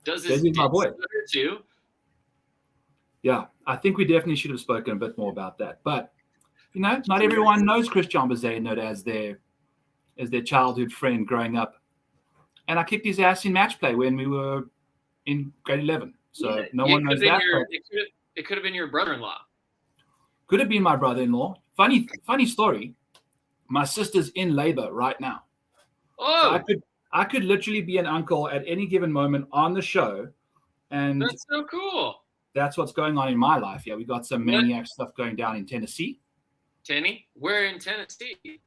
Does his my boy too? Yeah, I think we definitely should have spoken a bit more about that. But not everyone knows Christian Bezeno as their childhood friend growing up. And I kicked his ass in match play when we were in grade 11. So no one knows that. It could have been your brother-in-law. Could have been my brother-in-law. Funny story. My sister's in labor right now. Oh, so I could literally be an uncle at any given moment on the show, and that's so cool. That's what's going on in my life. Yeah, we got some maniac stuff going down in Tennessee. Where in Tennessee?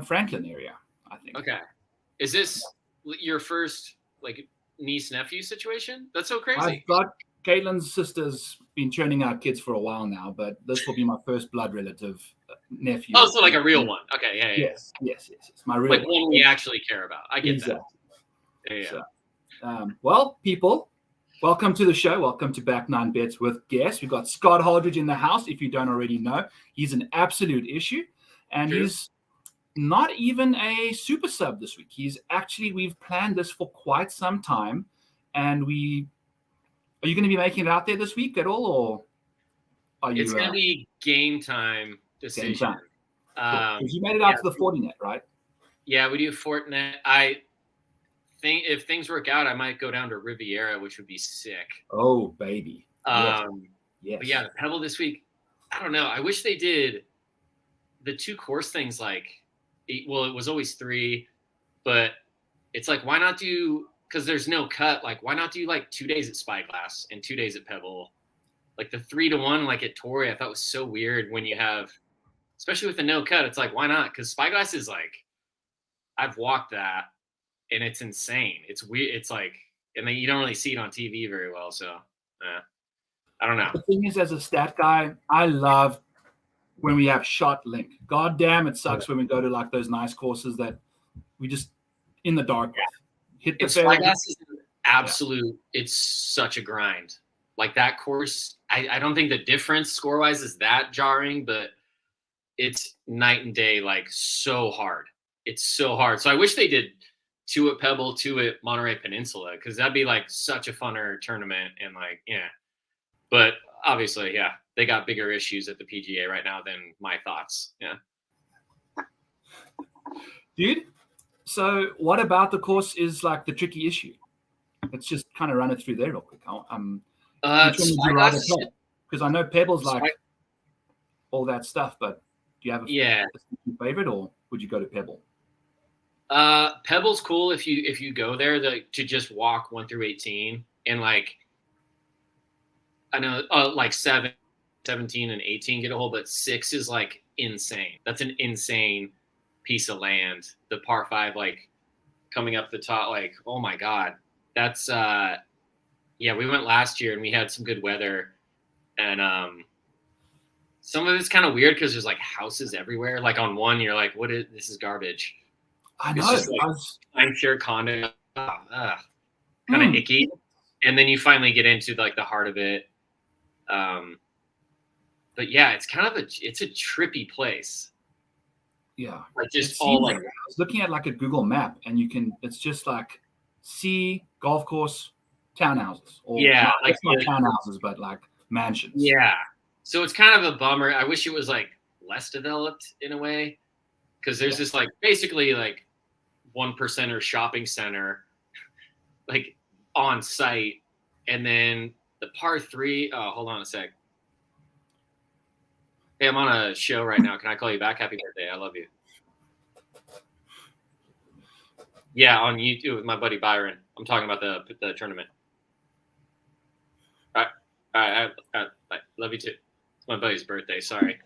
Franklin area, I think. Okay, is this your first niece nephew situation? That's so crazy. I've got Caitlin's sister's been churning out kids for a while now, but this will be my first blood relative nephew. Oh, so like a real one. Okay, yeah. Yes. My real one we actually care about. I get exactly. that. Yeah. So, well, people, welcome to the show. Welcome to Back Nine Bets with guests. We've got Scott Holdridge in the house. If you don't already know, he's an absolute issue, and he's not even a super sub this week. We've planned this for quite some time, and are you going to be making it out there this week at all, or are you? It's going to be game time decision. Game time. Cool. You made it out to the Fortinet, right? Yeah, we do Fortinet. I think if things work out, I might go down to Riviera, which would be sick. Oh, baby. Yes. But yeah, the Pebble this week, I don't know. I wish they did the 2 course things it was always 3, but it's why not do, because there's no cut, why not do 2 days at Spyglass and 2 days at Pebble? The 3-to-1 at Torrey, I thought was so weird when you have, especially with the no cut, it's why not? Because Spyglass is I've walked that and it's insane. It's weird. It's and then you don't really see it on TV very well. So I don't know. The thing is, as a stat guy, I love when we have shot link. God damn, it sucks when we go to those nice courses that we just in the dark hit the fairway. Spyglass is an absolute. It's such a grind. That course, I don't think the difference score-wise is that jarring, but it's night and day, so hard. It's so hard. So I wish they did 2 at Pebble, 2 at Monterey Peninsula, because that'd be such a funner tournament. And but obviously, they got bigger issues at the PGA right now than my thoughts. Yeah. Dude, so what about the course is the tricky issue? Let's just kind of run it through there real quick. Because I know Pebble's all that stuff, but do you have a favorite, or would you go to Pebble? Pebble's cool if you go there to just walk 1 through 18, and I know 7, 17, and 18 get a hole, but 6 is insane. That's an insane piece of land. The par 5 coming up the top, oh my god, that's we went last year and we had some good weather, and some of it's kind of weird because there's houses everywhere. On one, you're this is garbage. I know. I'm sure condo, kind of icky. And then you finally get into the heart of it. But yeah, it's kind of it's a trippy place. Yeah. Just all I was looking at a Google map, and it's just sea, golf course, townhouses. Or not townhouses, but mansions. Yeah. So it's kind of a bummer. I wish it was less developed in a way, because there's this basically 1%er shopping center on site, and then the par 3. Oh, hold on a sec. Hey, I'm on a show right now. Can I call you back? Happy birthday. I love you. Yeah, on YouTube with my buddy Byron. I'm talking about the tournament. All right. I love you too. It's my buddy's birthday. Sorry.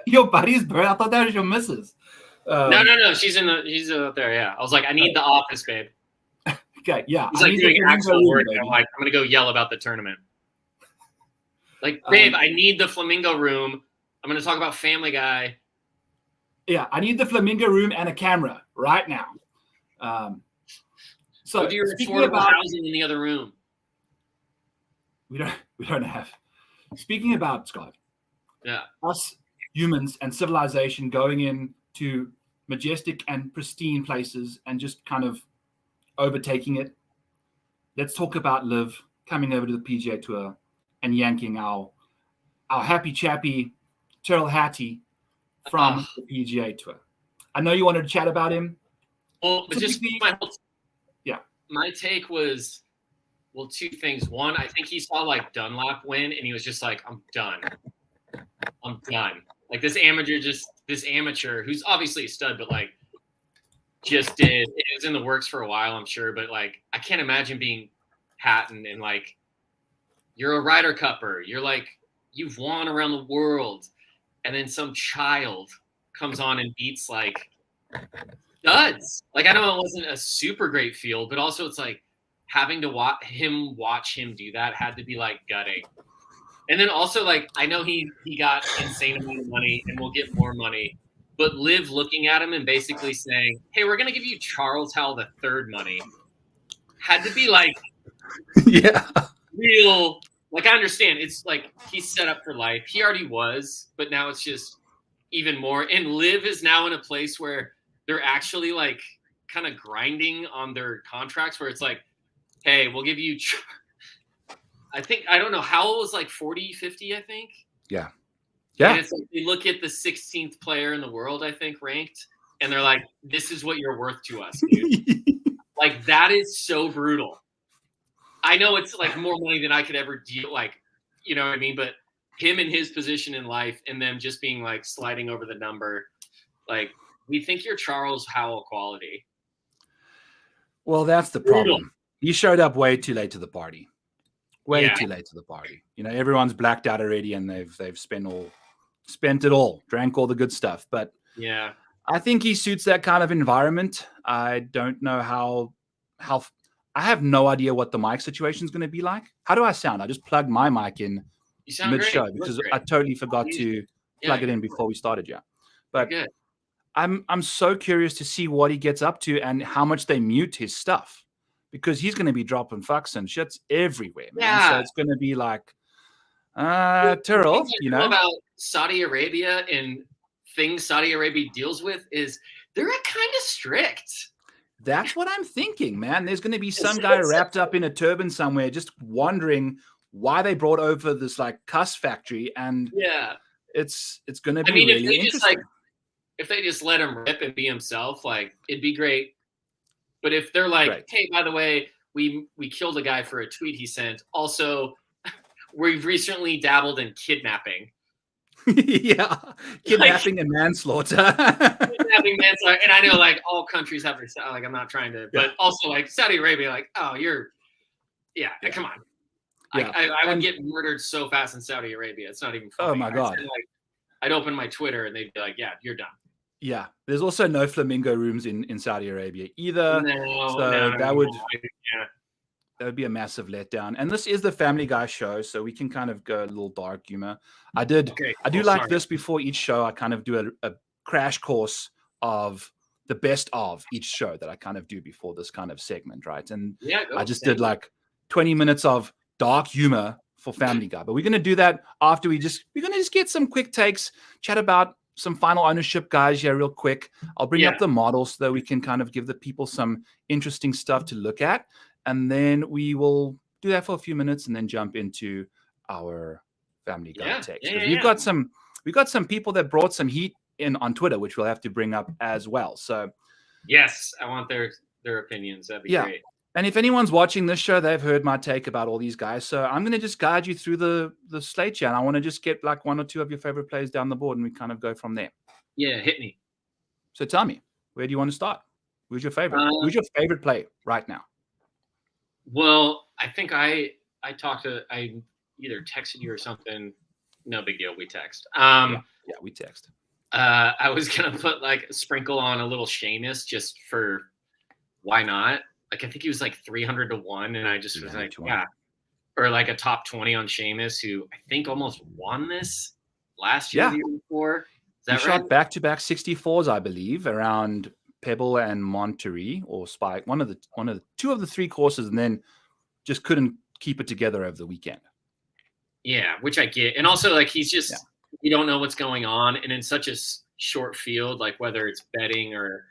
Your buddy's birthday? I thought that was your missus. No. She's out there. Yeah. I was I need the office, babe. Okay. Yeah. He's doing actual work. I'm I'm gonna go yell about the tournament. Babe, I need the Flamingo room. I'm gonna talk about Family Guy. Yeah, I need the Flamingo room and a camera right now. So do your affordable housing in the other room. We don't have. Speaking about, Scott, us humans and civilization going into majestic and pristine places and just kind of overtaking it. let's talk about Liv coming over to the PGA Tour and yanking our happy chappy Tyrrell Hattie from the PGA Tour. I know you wanted to chat about him. Well, but just my take was, well, two things. One, I think he saw like Dunlap win, and he was just like, I'm done. Like this amateur who's obviously a stud, but like just it was in the works for a while, I'm sure. But like, I can't imagine being Hatton and like, you're a Ryder Cupper. You're like, you've won around the world. And then some child comes on and beats like studs. Like, I know it wasn't a super great field, but also it's like having to watch him do that had to be like gutting. And then also like, I know he got insane amount of money and will get more money, but Liv looking at him and basically saying, hey, we're going to give you Charles Howell III money had to be like, real. Like, I understand it's like he's set up for life. He already was, but now it's just even more. And Liv is now in a place where they're actually like kind of grinding on their contracts where it's like, hey, we'll give you, I don't know, Howell was like 40, 50, I think. Yeah. And it's like they look at the 16th player in the world, I think, ranked, and they're like, this is what you're worth to us, dude. Like, that is so brutal. I know it's like more money than I could ever deal, like, you know what I mean? But him in his position in life and them just being like sliding over the number, like, we think you're Charles Howell quality. Well, that's the problem. He showed up way too late to the party. Too late to the party. You know, everyone's blacked out already and they've spent it all, drank all the good stuff. But yeah, I think he suits that kind of environment. I don't know how I have no idea what the mic situation is going to be like. How do I sound? I just plugged my mic in mid-show because I totally forgot to plug it in before we started. Yeah, but I'm so curious to see what he gets up to and how much they mute his stuff because he's going to be dropping fucks and shits everywhere, man. Yeah. So it's going to be like Tyrrell, you know, about Saudi Arabia and things Saudi Arabia deals with is they're kind of strict. That's what I'm thinking, man. There's going to be some guy wrapped up in a turban somewhere just wondering why they brought over this like cuss factory. And it's going to be really interesting. If they just let him rip and be himself, like it'd be great. But if they're like, hey, by the way, we killed a guy for a tweet he sent. Also, we've recently dabbled in kidnapping. Kidnapping and manslaughter. Kidnapping, manslaughter, and I know like all countries have their like. I'm not trying to, but also like Saudi Arabia, like, oh, come on. I would get murdered so fast in Saudi Arabia. It's not even funny. Oh my god! I'd open my Twitter and they'd be like, yeah, you're done. Yeah, there's also no flamingo rooms in Saudi Arabia either. That would be a massive letdown. And this is the Family Guy show, so we can kind of go a little dark humor. I do like this before each show. I kind of do a crash course of the best of each show that I kind of do before this kind of segment, right? And I just did like 20 minutes of dark humor for Family Guy. But we're going to do that after we're going to just get some quick takes, chat about some final ownership guys real quick. I'll bring up the models so that we can kind of give the people some interesting stuff to look at. And then we will do that for a few minutes and then jump into our Family Guy takes. We've got some people that brought some heat in on Twitter, which we'll have to bring up as well. So yes, I want their opinions. That'd be great. And if anyone's watching this show, they've heard my take about all these guys. So I'm going to just guide you through the slate here. And I want to just get like one or two of your favorite players down the board and we kind of go from there. Yeah, hit me. So tell me, where do you want to start? Who's your favorite? Who's your favorite play right now? Well, I think I either texted you or something. No big deal. We text. We text. I was going to put like a sprinkle on a little Seamus just for why not? Like, I think he was like 300 to 1. And I just was like, or like a top 20 on Seamus, who I think almost won this last year, the year before. Is that right? Shot back-to-back 64s, I believe, around Pebble and Monterey or Spike, one of the two of the three courses, and then just couldn't keep it together over the weekend. Yeah, which I get. And also, like, he's just, you don't know what's going on. And in such a short field, like whether it's betting or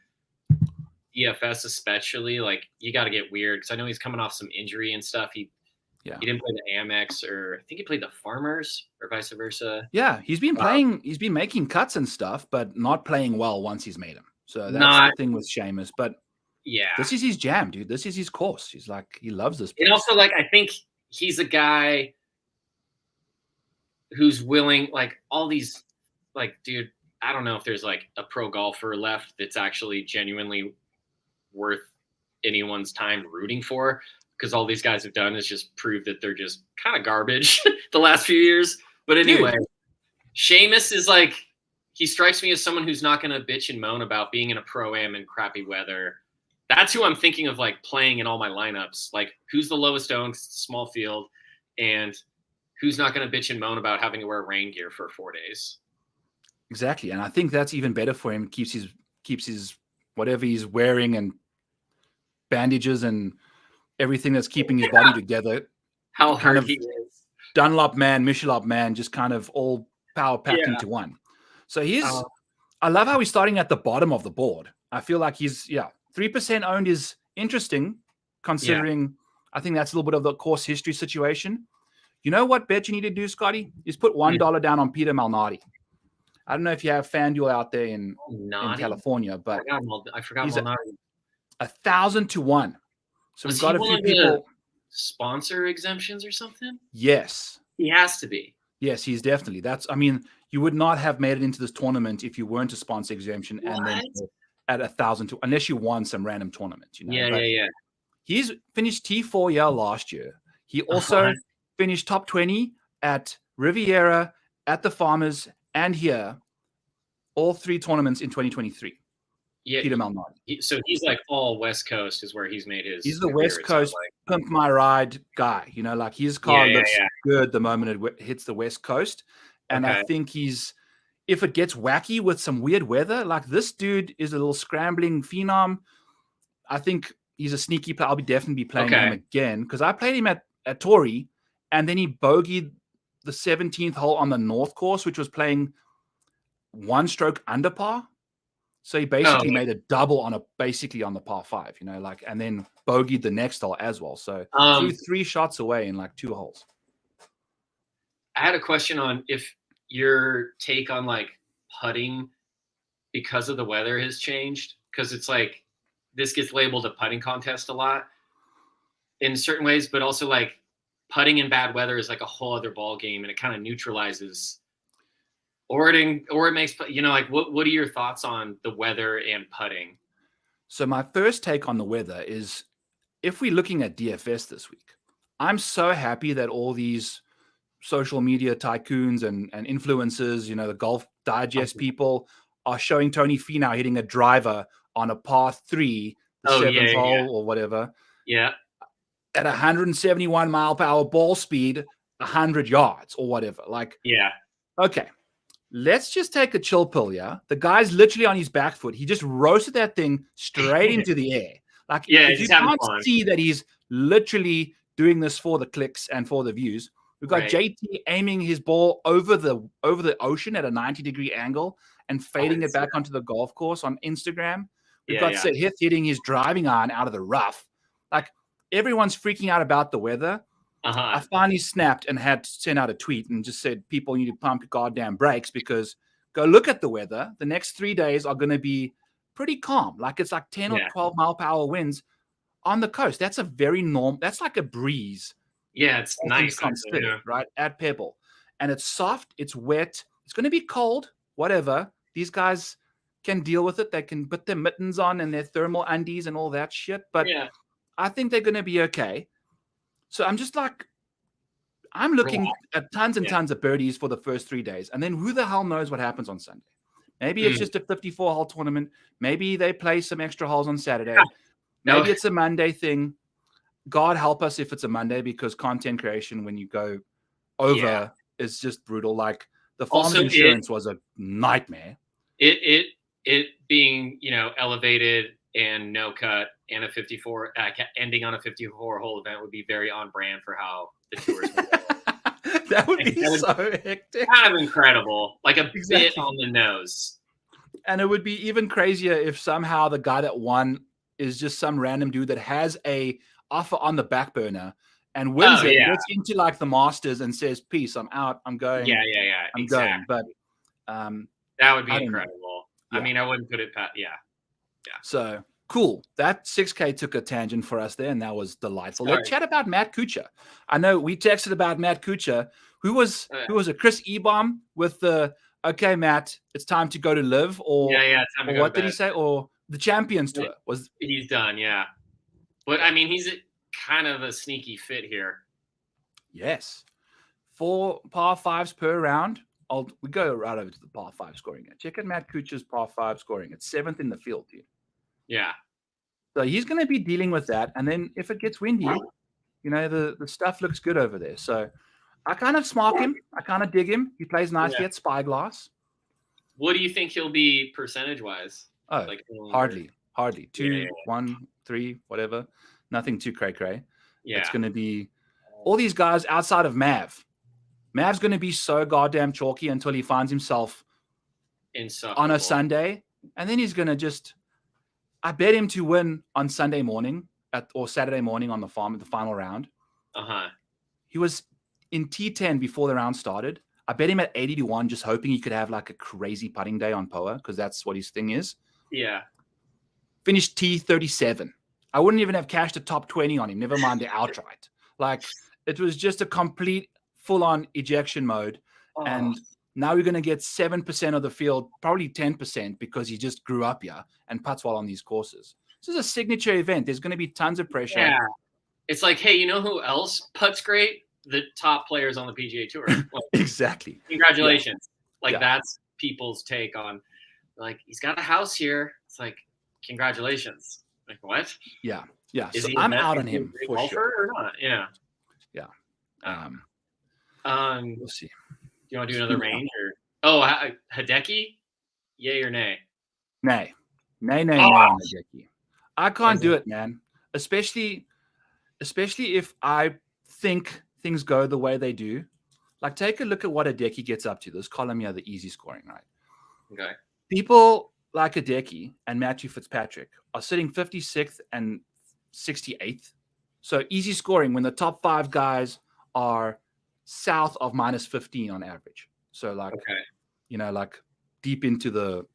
DFS especially, like you got to get weird because I know he's coming off some injury and stuff. He didn't play the Amex, or I think he played the Farmers, or vice versa. Yeah, he's been playing. He's been making cuts and stuff, but not playing well once he's made them. So that's the thing with Seamus. But this is his jam, dude. This is his course. He's like, he loves this place. And also, like, I think he's a guy who's willing, like, all these, like, dude, I don't know if there's like a pro golfer left that's actually genuinely worth anyone's time rooting for, because all these guys have done is just prove that they're just kind of garbage the last few years. But anyway, Seamus is like, he strikes me as someone who's not going to bitch and moan about being in a pro-am in crappy weather. That's who I'm thinking of, like, playing in all my lineups. Like, who's the lowest owned, small field, and who's not going to bitch and moan about having to wear rain gear for 4 days. Exactly. And I think that's even better for him. Keeps his whatever he's wearing and bandages and everything that's keeping his body together. How hurt he is. Dunlop man, Michelop man, just kind of all power packed into one. So I love how he's starting at the bottom of the board. I feel like he's 3% owned is interesting, considering I think that's a little bit of the course history situation. You know what bet you need to do, Scotty? Is put $1 down on Peter Malnati. I don't know if you have FanDuel out there in California, but I forgot Malnati. 1,000 to 1. So we've got a few people. Sponsor exemptions or something? Yes. He has to be. Yes, he's definitely. You would not have made it into this tournament if you weren't a sponsor exemption and then at 1,000 to, unless you won some random tournament. You know? Yeah. He's finished T4 last year. He also finished top 20 at Riviera, at the Farmers, and here, all 3 tournaments in 2023. Yeah, Peter Malnati. So he's like all West Coast is where he's made his. He's the West Coast pimp my ride guy. You know, like his car looks good the moment it hits the West Coast, and I think if it gets wacky with some weird weather, like this dude is a little scrambling phenom. I think he's a sneaky player. I'll definitely be playing him again because I played him at Torrey, and then he bogeyed the 17th hole on the North course, which was playing 1 stroke under par. So he basically made a double on the par 5, you know, like, and then bogeyed the next hole as well. So threw 3 shots away in like 2 holes. I had a question on if your take on like putting because of the weather has changed, because it's like this gets labeled a putting contest a lot in certain ways, but also like putting in bad weather is like a whole other ball game, and it kind of neutralizes. Or it makes, you know, like, what are your thoughts on the weather and putting? So my first take on the weather is, if we're looking at DFS this week, I'm so happy that all these social media tycoons and influencers, you know, the Golf Digest people are showing Tony Finau hitting a driver on a par 3, the 7th hole or whatever. Yeah. At 171 mile per hour ball speed, 100 yards or whatever. Like, okay. Let's just take a chill pill, yeah? The guy's literally on his back foot. He just roasted that thing straight into the air. Like, if you can't see that he's literally doing this for the clicks and for the views, we've got JT aiming his ball over the ocean at a 90-degree angle and fading it back onto the golf course on Instagram. We've got Sahith hitting his driving iron out of the rough. Like, everyone's freaking out about the weather. I finally snapped and had to send out a tweet and just said, people need to pump your goddamn brakes, because go look at the weather. The next 3 days are going to be pretty calm. Like, it's like 10 or 12 mile per hour winds on the coast. That's a very that's like a breeze. Yeah, it's nice. Right? At Pebble. And it's soft. It's wet. It's going to be cold, whatever. These guys can deal with it. They can put their mittens on and their thermal undies and all that shit. But I think they're going to be okay. So I'm just like, I'm looking at tons and tons of birdies for the first 3 days. And then who the hell knows what happens on Sunday? Maybe it's just a 54-hole tournament. Maybe they play some extra holes on Saturday. Maybe it's a Monday thing. God help us if it's a Monday, because content creation, when you go over, is just brutal. Like, the Farmers Insurance was a nightmare. It being, you know, elevated and no cut and a 54 ending on a 54-hole event would be very on brand for how the tours would go. That would be so hectic. Kind of incredible. Like a bit on the nose. And it would be even crazier if somehow the guy that won is just some random dude that has a offer on the back burner and wins it, gets into like the Masters and says, "Peace, I'm out. I'm going." Yeah. I'm exactly. going. But that would be incredible. I mean, I wouldn't put it past. Yeah. So cool. That 6K took a tangent for us there, and that was delightful. Let's chat about Matt Kuchar. I know we texted about Matt Kuchar, who was a Chris Ebom with the "Okay, Matt, it's time to go to live," or what did he say? Or the Champions Tour was he's done, But I mean, he's kind of a sneaky fit here. Yes, 4 par 5s per round. We go right over to the par 5 scoring. Check out Matt Kuchar's par 5 scoring. It's 7th in the field, dude. Yeah. So he's going to be dealing with that, and then if it gets windy, the stuff looks good over there. So I kind of smark him. I kind of dig him. He plays nicely at Spyglass. What do you think he'll be percentage-wise? Oh, hardly. 2, 1, 3, whatever. Nothing too cray-cray. Yeah. It's going to be all these guys outside of Mav. Mav's going to be so goddamn chalky until he finds himself on a Sunday, and then he's going to just – I bet him to win on Sunday morning or Saturday morning on the final round. He was in T10 before the round started. I bet him at 80-1, just hoping he could have like a crazy putting day on POA because that's what his thing is. Yeah. Finished T37. I wouldn't even have cashed a top 20 on him, never mind the outright. Like, it was just a complete full-on ejection mode. And now we're going to get 7% of the field, probably 10%, because he just grew up here and putts well on these courses. This is a signature event. There's going to be tons of pressure. Yeah. It's like, hey, you know who else putts great? The top players on the PGA Tour. Like, exactly. Congratulations. That's people's take on, like, he's got a house here. It's like, congratulations. Like, what? Yeah. So I'm out on him for sure. Or not? Yeah. We'll see. Do you want to do another range or Hideki? Yay or nay? Nay on Hideki. I can't do it, man. Especially if I think things go the way they do. Like, take a look at what Hideki gets up to. This column here, the easy scoring, right? Okay. People like Hideki and Matthew Fitzpatrick are sitting 56th and 68th. So easy scoring when the top 5 guys are south of minus 15 on average. So like, like deep into the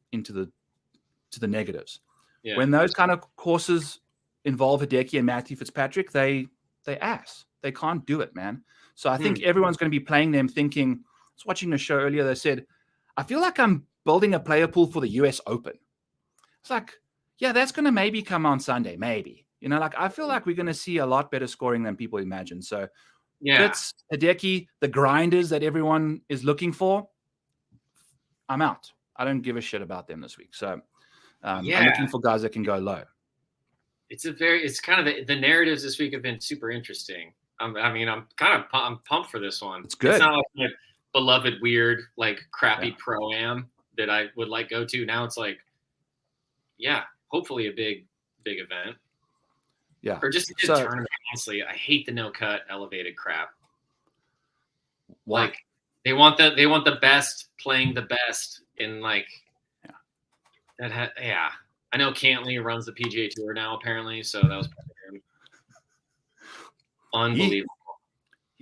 negatives. Yeah. When those kind of courses involve Hideki and Matthew Fitzpatrick, they can't do it, man. So I think everyone's going to be playing them thinking, I was watching a show earlier, they said, I feel like I'm building a player pool for the US Open. It's like, yeah, that's going to maybe come on Sunday, maybe. I feel like we're going to see a lot better scoring than people imagine. So Fitz, Hideki, the grinders that everyone is looking for, I'm out. I don't give a shit about them this week. So I'm looking for guys that can go low. It's kind of the narratives this week have been super interesting. I'm pumped for this one. It's good. It's not like my beloved weird, like crappy pro-am that I would like go to. Now it's like, hopefully a big event. Yeah. Or just a tournament, honestly. I hate the no-cut elevated crap. Why? Like, they want the best playing the best in like I know Cantley runs the PGA Tour now, apparently, so that was him. Unbelievable.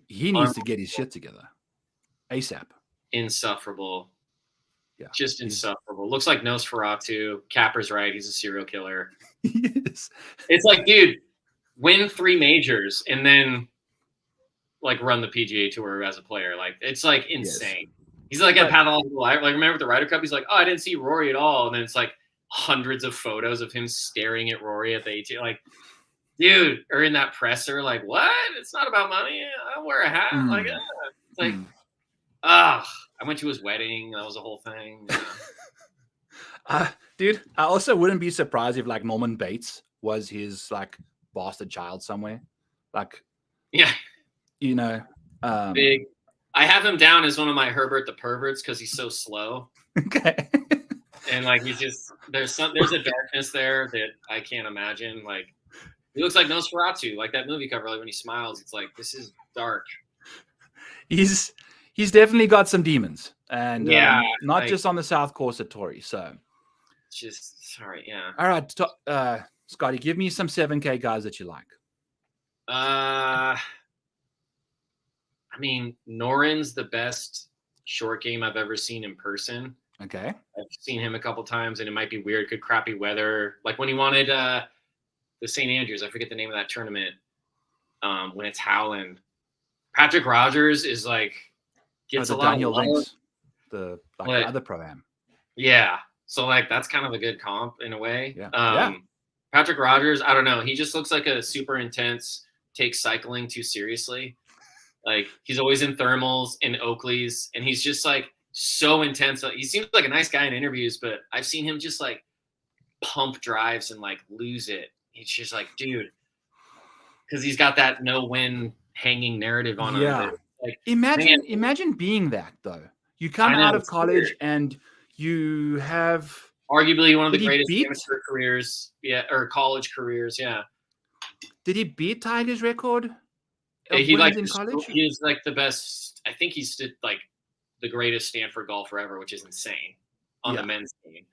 He needs to get his shit together. ASAP. Insufferable. Yeah. Just insufferable. Looks like Nosferatu. Capper's right. He's a serial killer. Yes. It's like, dude, win 3 majors and then like run the PGA Tour as a player. Like, it's like insane. Yes. He's like a pathological liar. Like, remember the Ryder Cup? He's like, oh, I didn't see Rory at all. And then it's like hundreds of photos of him staring at Rory at the 18. Like, dude, or in that presser, like, what? It's not about money. I'll wear a hat. Like, it's like, I went to his wedding. That was a whole thing. Dude, I also wouldn't be surprised if like Norman Bates was his like bastard child somewhere. Like, big. I have him down as one of my Herbert the perverts because he's so slow. Okay. And like he's just there's a darkness there that I can't imagine. Like, he looks like Nosferatu, like that movie cover. Like when he smiles, it's like, this is dark. He's definitely got some demons, and not like, just on the South Course at Torrey. So just sorry, yeah. All right, Scotty, give me some 7K guys that you like. I mean, Noren's the best short game I've ever seen in person. Okay. I've seen him a couple times, and it might be weird. Good crappy weather. Like when he wanted the St. Andrews, I forget the name of that tournament. When it's howling. Patrick Rogers is like gets a lot Daniel of love. Links, the other pro-am. Yeah. So like that's kind of a good comp in a way. Yeah. Patrick Rogers, I don't know. He just looks like a super intense, takes cycling too seriously. Like he's always in thermals and Oakleys, and he's just like so intense. He seems like a nice guy in interviews, but I've seen him just like pump drives and like lose it. It's just like, dude, because he's got that no win hanging narrative on him. Yeah. Like, imagine being that though. You come out of college and you have arguably one of the greatest amateur careers, or college careers, Did he beat Tiger's record? He like in college. He's like the best. I think he's like the greatest Stanford golfer ever, which is insane on the men's team.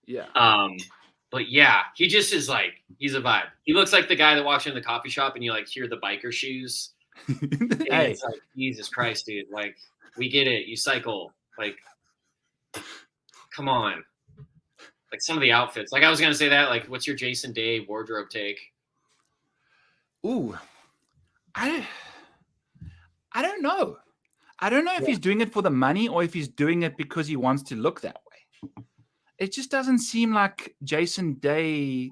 Yeah. But yeah, he just is like he's a vibe. He looks like the guy that walks in the coffee shop and you like hear the biker shoes. Hey. It's like Jesus Christ, dude! Like we get it. You cycle. Like, come on. Like some of the outfits. Like I was gonna say that. Like, what's your Jason Day wardrobe take? Ooh, I don't know. I don't know if he's doing it for the money or if he's doing it because he wants to look that way. It just doesn't seem like Jason Day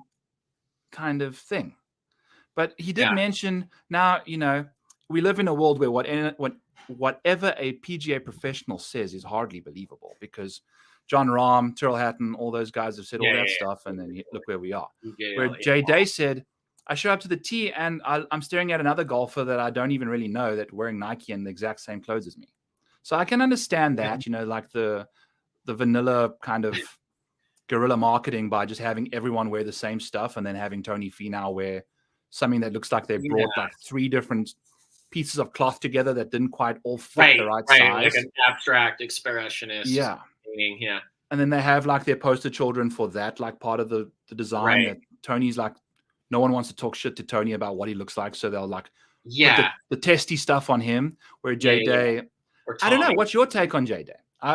kind of thing. But he did mention now, we live in a world where whatever a PGA professional says is hardly believable because John Rahm, Tyrrell Hatton, all those guys have said all that stuff, and then look where we are. Where Jay Day said, I show up to the tee and I'm staring at another golfer that I don't even really know that wearing Nike and the exact same clothes as me. So I can understand that, like the vanilla kind of guerrilla marketing by just having everyone wear the same stuff and then having Tony Finau wear something that looks like they brought like 3 different pieces of cloth together that didn't quite all fit the right size. Like an abstract expressionist. Meaning, And then they have like their poster children for that, like part of the design that Tony's like, no one wants to talk shit to Tony about what he looks like. So they'll like put the testy stuff on him where Jay Day, I don't know. What's your take on Jay Day?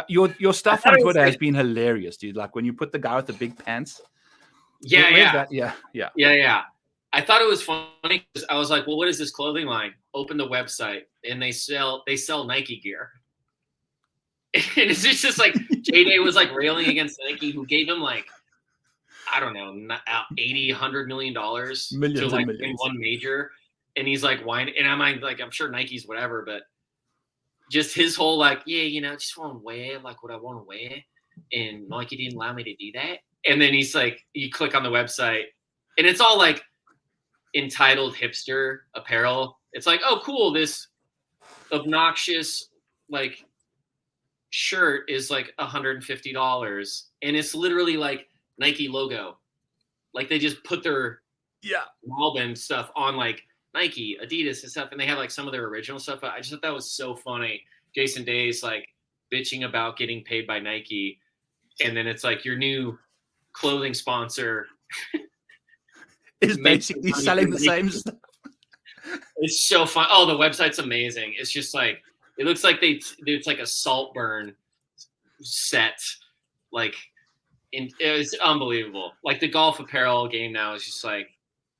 Your stuff on Twitter has been hilarious, dude. Like when you put the guy with the big pants. Yeah. Yeah. I thought it was funny because I was like, well, what is this clothing line? Open the website and they sell Nike gear. And it's just like Jay Day was like railing against Nike, who gave him like, I don't know, $80-100 million to like win one major. And he's like whining. And I'm sure Nike's whatever, but just his whole like, just want to wear like what I want to wear. And Nike didn't allow me to do that. And then he's like, you click on the website and it's all like entitled hipster apparel. It's like, oh, cool. This obnoxious like shirt is like $150. And it's literally like Nike logo. Like they just put their Malbon stuff on like Nike, Adidas and stuff. And they have like some of their original stuff. I just thought that was so funny. Jason Day's like bitching about getting paid by Nike. And then it's like your new clothing sponsor is basically selling the same stuff. It's so fun. Oh, the website's amazing. It's just like, it looks like it's like a Saltburn set. Like, it's unbelievable. Like the golf apparel game now is just like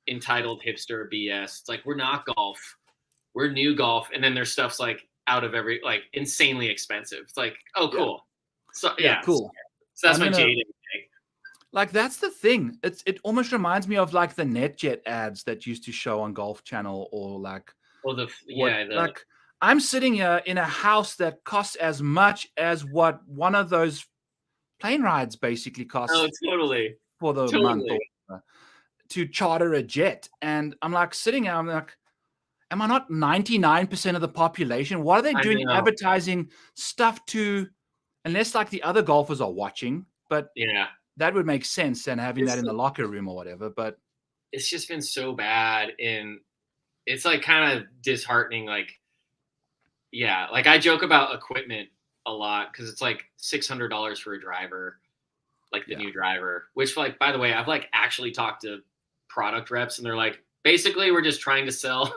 entitled hipster BS. It's like, we're not golf. We're new golf. And then there's stuff's like out of every, like insanely expensive. It's like, oh, cool. So cool. So that's my jaded thing. Like that's the thing. It almost reminds me of like the NetJet ads that used to show on Golf Channel or like. Like I'm sitting here in a house that costs as much as what one of those plane rides basically costs. Oh, totally. For the month to charter a jet, and I'm like sitting here. I'm like, am I not 99% of the population? What are they doing advertising stuff to? Unless like the other golfers are watching, but that would make sense and having that in the locker room or whatever. But it's just been so bad, and it's like kind of disheartening. Like, like I joke about equipment a lot because it's like $600 for a driver, like the new driver. Which, like, by the way, I've like actually talked to product reps, and they're like, basically, we're just trying to sell.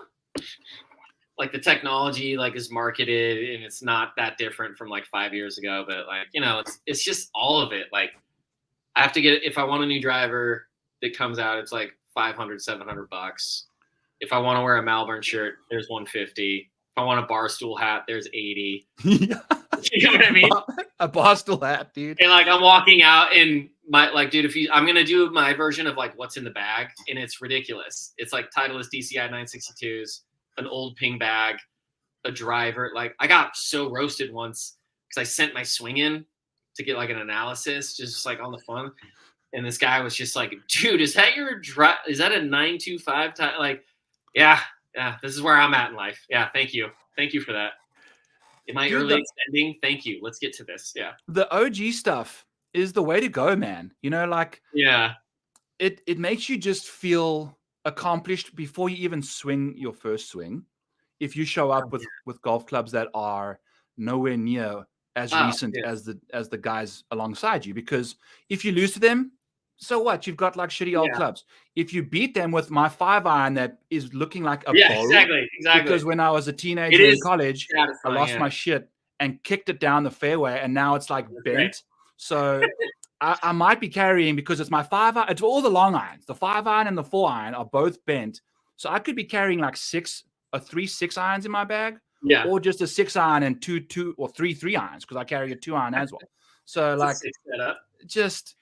Like the technology like is marketed and it's not that different from like 5 years ago, but like, it's just all of it. Like I have to get, if I want a new driver that comes out, it's like $500-$700. If I want to wear a Malvern shirt, there's $150. If I want a Barstool hat, there's $80. You know what I mean? A Barstool hat, dude. And like I'm walking out and dude, I'm gonna do my version of like what's in the bag, and it's ridiculous. It's like Titleist DCI 962s, an old ping bag, a driver. Like I got so roasted once because I sent my swing in to get like an analysis, just like on the phone. And this guy was just like, dude, is that your is that a 925 type? Like, yeah, this is where I'm at in life. Yeah. Thank you for that. Am I early extending? Thank you. Let's get to this. Yeah. The OG stuff is the way to go, man. Yeah. It makes you just feel accomplished before you even swing your first swing. If you show up with golf clubs that are nowhere near as recent as the guys alongside you, because if you lose to them, so what? You've got like shitty old clubs. If you beat them with my 5-iron that is looking like a bow, exactly. Because when I was a teenager in college, I lost my shit and kicked it down the fairway, and now it's like bent. Right. So I might be carrying, because it's my 5-iron. It's all the long irons. The 5-iron and the 4-iron are both bent. So I could be carrying like 3 6-irons in my bag. Yeah. Or just a 6-iron and 2 or 3 3-irons, because I carry a 2-iron as well. So like just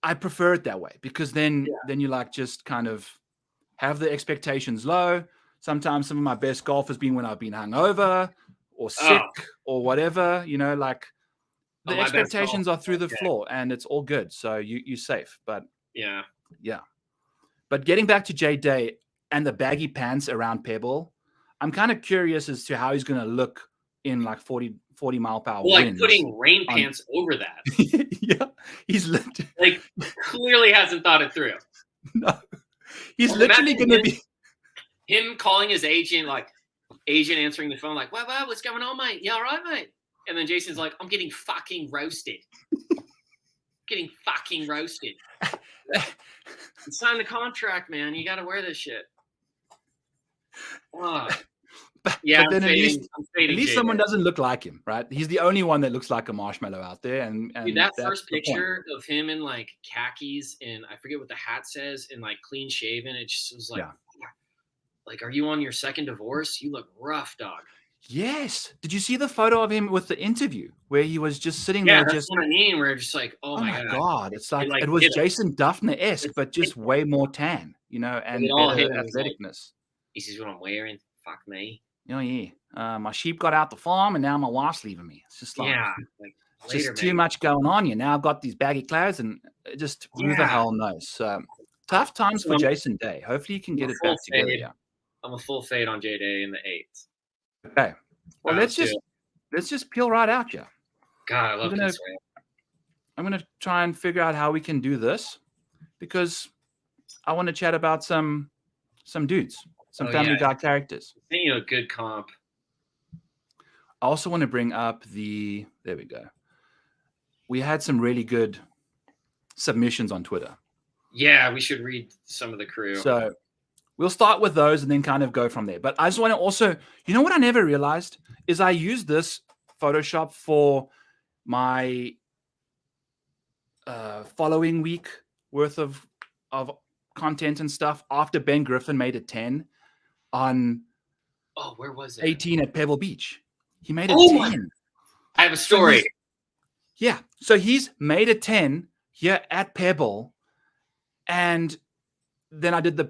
I prefer it that way, because then you like just kind of have the expectations low. Sometimes some of my best golf has been when I've been hungover or sick or whatever, like the expectations are through the floor and it's all good. So you're safe. But yeah. But getting back to Jay Day and the baggy pants around Pebble, I'm kind of curious as to how he's going to look in like 40 mile per hour winds. Like putting rain pants over that. Yeah. He's like clearly hasn't thought it through. No. He's literally going to be him calling his agent, like agent answering the phone, like, wow, what's going on, mate? You all right, mate? And then Jason's like, I'm getting fucking roasted. Sign the contract, man. You got to wear this shit. Yeah, but then at least someone doesn't look like him, right? He's the only one that looks like a marshmallow out there. And dude, that first picture of him in like khakis and I forget what the hat says, and like clean shaven, it just was like, like, are you on your second divorce? You look rough, dog. Yes. Did you see the photo of him with the interview where he was just sitting there? Yeah, that's what I mean. Where just like, oh my god, it's like it was Jason Duffner-esque, but just way more tan, and better athleticness. This is what I'm wearing. Fuck me. Oh yeah. My sheep got out the farm and now my wife's leaving me. It's just like, just too much going on. You now I've got these baggy clothes and just who the hell knows. So tough times for Jason Day. Hopefully you can get it back together. Yeah. I'm a full fade on J Day in the 8th. Okay. Well, let's just peel right out, yeah. God, I love this. I'm gonna try and figure out how we can do this, because I want to chat about some dudes, some Family Guy characters. A good comp. I also want to bring up there we go. We had some really good submissions on Twitter. Yeah, we should read some of the crew. So we'll start with those and then kind of go from there. But I just want to also, what I never realized is I used this Photoshop for my following week worth of content and stuff after Ben Griffin made a 10 on where was it? 18 at Pebble Beach. He made a 10. I have a story. So he's made a 10 here at Pebble, and then I did the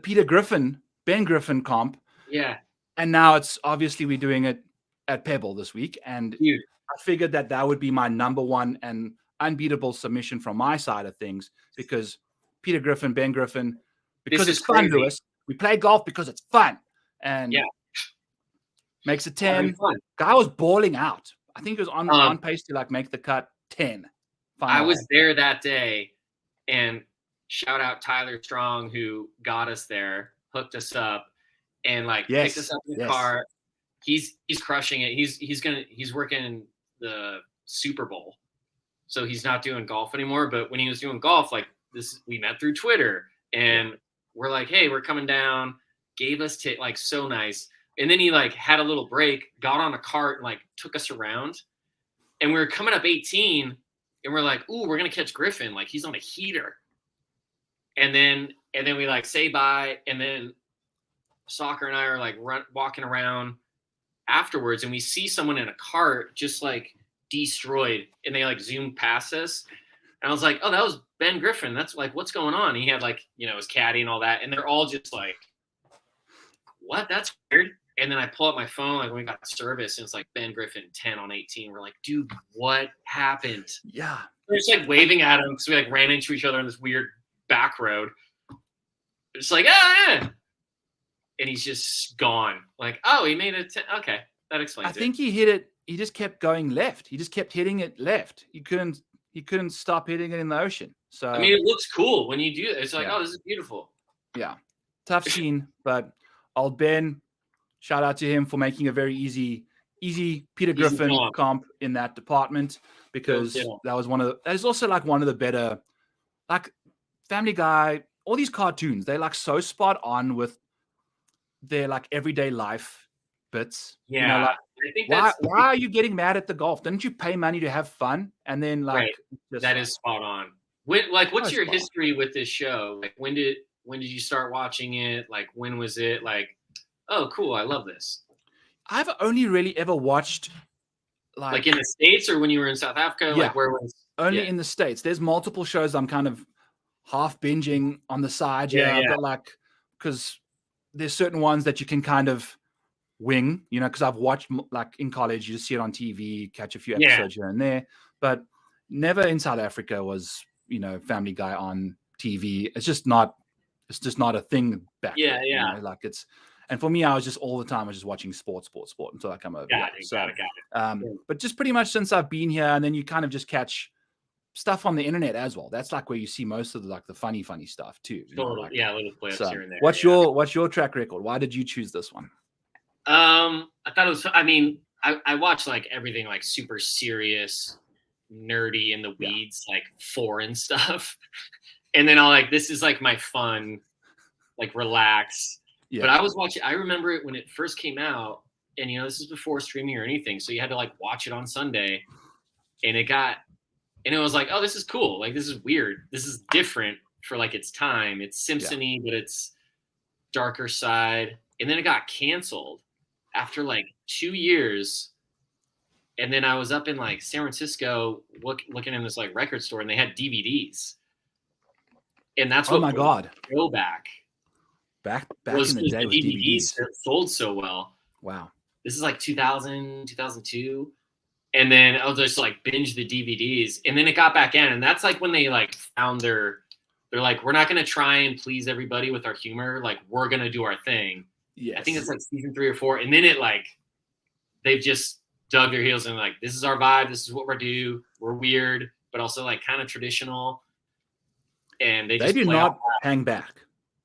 Ben Griffin comp. Yeah. And now it's obviously we're doing it at Pebble this week. And I figured that would be my number one and unbeatable submission from my side of things, because Peter Griffin, Ben Griffin, because it's fun, Lewis. We play golf because it's fun. And makes a 10. Guy was balling out. I think he was on pace to like make the cut 10. I was there that day, and shout out Tyler Strong, who got us there, hooked us up, and picked us up in the car. He's crushing it. He's working the Super Bowl, so he's not doing golf anymore. But when he was doing golf, we met through Twitter, and we're like, hey, we're coming down. Gave us like so nice. And then he like had a little break, got on a cart and like took us around. And we were coming up 18 and we're like, ooh, we're going to catch Griffin. Like he's on a heater. And then we like say bye. And then Soccer and I are like walking around afterwards and we see someone in a cart just like destroyed and they like zoom past us. And I was like, oh, that was Ben Griffin. That's like, what's going on? He had like, his caddy and all that. And they're all just like, what? That's weird. And then I pull up my phone, like when we got service, and it's like Ben Griffin 10 on 18. We're like, dude, what happened? Yeah. We're just like waving at him because we like ran into each other on this weird back road. It's like, yeah. And he's just gone. Like, oh, he made it. Okay, that explains it. I think he hit it. He just kept going left. He just kept hitting it left. He couldn't stop hitting it in the ocean. So I mean, it looks cool when you do it. It's like, oh, this is beautiful. Yeah. Tough scene, but old Ben, shout out to him for making a very easy Peter Griffin comp in that department, because that is also like one of the better, like Family Guy, all these cartoons, they like so spot on with their like everyday life bits. Yeah. Like, I think why are you getting mad at the golf? Didn't you pay money to have fun? And then like that is spot on. What's your history with this show? Like when did you start watching it? Like when was it like, oh cool, I love this? I've only really ever watched like in the States or when you were in South Africa? Yeah, like where was only in the States. There's multiple shows I'm kind of half binging on the side. But like, because there's certain ones that you can kind of wing, because I've watched like in college, you just see it on TV, catch a few episodes here and there, but never in South Africa was, Family Guy on TV. It's just not a thing back then. Like it's, and for me, I was just all the time, I was just watching sport until I come over. Got it. But just pretty much since I've been here, and then you kind of just catch stuff on the internet as well. That's like where you see most of the funny stuff too. Little clips here and there. What's your track record? Why did you choose this one? I thought it was, I watch like everything like super serious, nerdy in the weeds, like foreign stuff. And then I'll like, this is like my fun, like relax. Yeah. But I remember it when it first came out, and this is before streaming or anything. So you had to like watch it on Sunday, and it was like, oh, this is cool. Like, this is weird. This is different for like its time. It's Simpson-y, but it's darker side. And then it got canceled after like 2 years. And then I was up in like San Francisco looking in this like record store, and they had DVDs. And that's what oh my God. Go back in the day with DVDs sold so well. Wow. This is like 2000, 2002. And then I'll just like binge the DVDs. And then it got back in. And that's like when they like found they're like, we're not going to try and please everybody with our humor. Like, we're going to do our thing. Yes. I think it's like season 3 or 4. And then it like, they've just dug their heels and like, this is our vibe. This is what we're do. We're weird, but also like kind of traditional. And they do not hang back.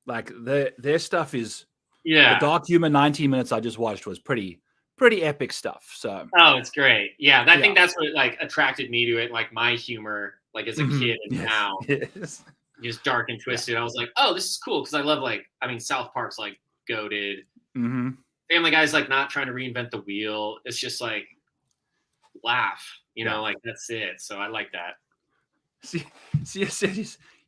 Like their stuff is, the dark humor 19 minutes I just watched was pretty epic stuff. So it's great. Yeah, I think that's what like attracted me to it. Like my humor, like as a kid and now, just dark and twisted. I was like, oh, this is cool because I love South Park's like goated. Mm-hmm. Family Guy's like not trying to reinvent the wheel. It's just like laugh, like that's it. So I like that. See,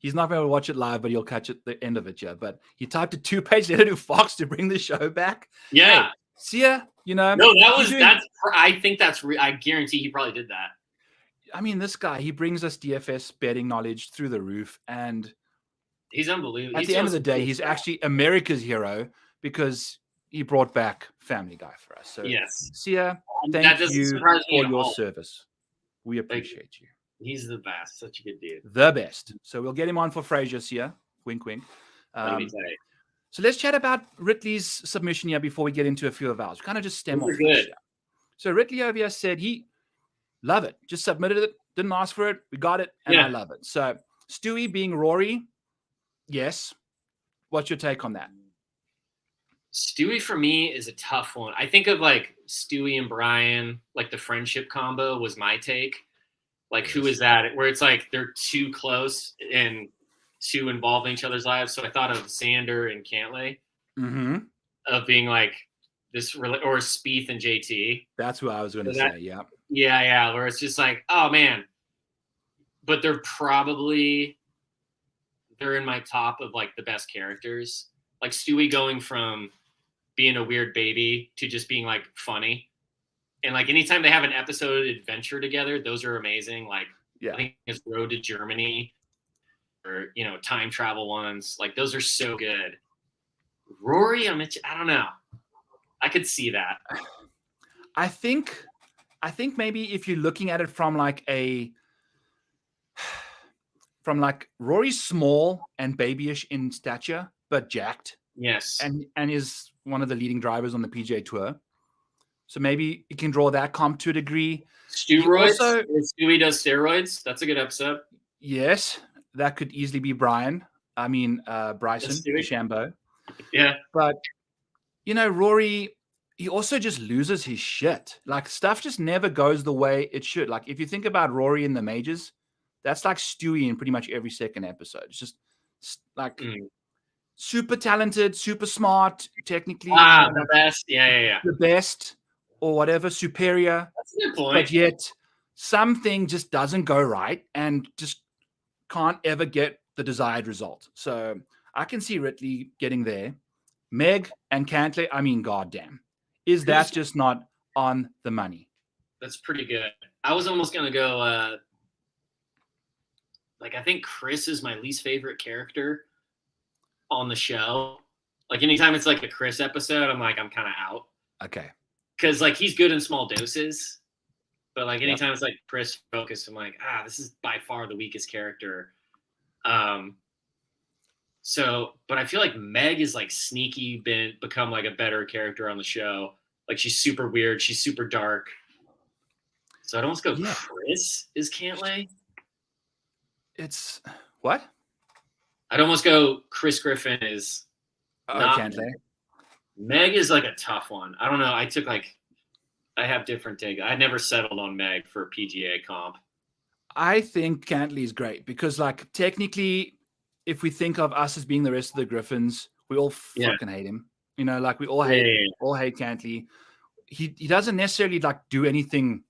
he's not going to watch it live, but he'll catch it the end of it. Yeah, but he typed a 2-page letter to Fox to bring the show back. Yeah. Hey, see ya. No, I think that's I guarantee he probably did that. I mean, this guy, he brings us DFS betting knowledge through the roof, and he's unbelievable. At the end of the day, he's actually America's hero because he brought back Family Guy for us. So yes, Sia, thank you for your service. We appreciate you. He's the best. Such a good dude. The best. So we'll get him on for Frasier, Sia. Wink, wink. So let's chat about Ridley's submission here before we get into a few of ours. We kind of just stem off this. So Ridley over here said he love it. Just submitted it. Didn't ask for it. We got it. And I love it. So Stewie being Rory. Yes. What's your take on that? Stewie for me is a tough one. I think of like Stewie and Brian, like the friendship combo was my take. Like, who is that? Where it's like they're too close and too involved in each other's lives. So I thought of Xander and Cantlay of being like this, or Spieth and JT. That's what I was going to say. Yeah. Yeah. Where it's just like, oh man, but they're in my top of like the best characters. Like Stewie going from being a weird baby to just being like funny. And like anytime they have an episode adventure together, those are amazing. Like I think it's Road to Germany or, time travel ones. Like those are so good. Rory, I don't know. I could see that. I think maybe if you're looking at it from Rory's small and babyish in stature, but jacked. Yes. And is one of the leading drivers on the PGA Tour. So maybe you can draw that comp to a degree. Steroids. Stewie does steroids. That's a good episode. Yes, that could easily be Bryson DeChambeau. Yeah. But, Rory, he also just loses his shit. Like, stuff just never goes the way it should. Like, if you think about Rory in the majors, that's like Stewie in pretty much every second episode. It's just like super talented, super smart, technically. The best. Yeah. The best or whatever, superior. That's a good point. But yet something just doesn't go right and just can't ever get the desired result. So I can see Ridley getting there. Meg and Cantlay, goddamn. Is that just not on the money? That's pretty good. I was almost going to go, I think Chris is my least favorite character on the show. Like, anytime it's like a Chris episode, I'm kind of out. Okay. Because, like, he's good in small doses. But, like, anytime it's like Chris focused, I'm like, this is by far the weakest character. But I feel like Meg is like sneaky become like a better character on the show. Like she's super weird. She's super dark. So I'd almost go Chris is Cantlay. It's what? I'd almost go Chris Griffin is Cantlay. Meg is like a tough one. I don't know. I have different take. I never settled on Meg for a PGA comp. I think Cantlay is great because, like, technically, if we think of us as being the rest of the Griffins, we all fucking hate him. Like we all hate Cantlay. He doesn't necessarily like do anything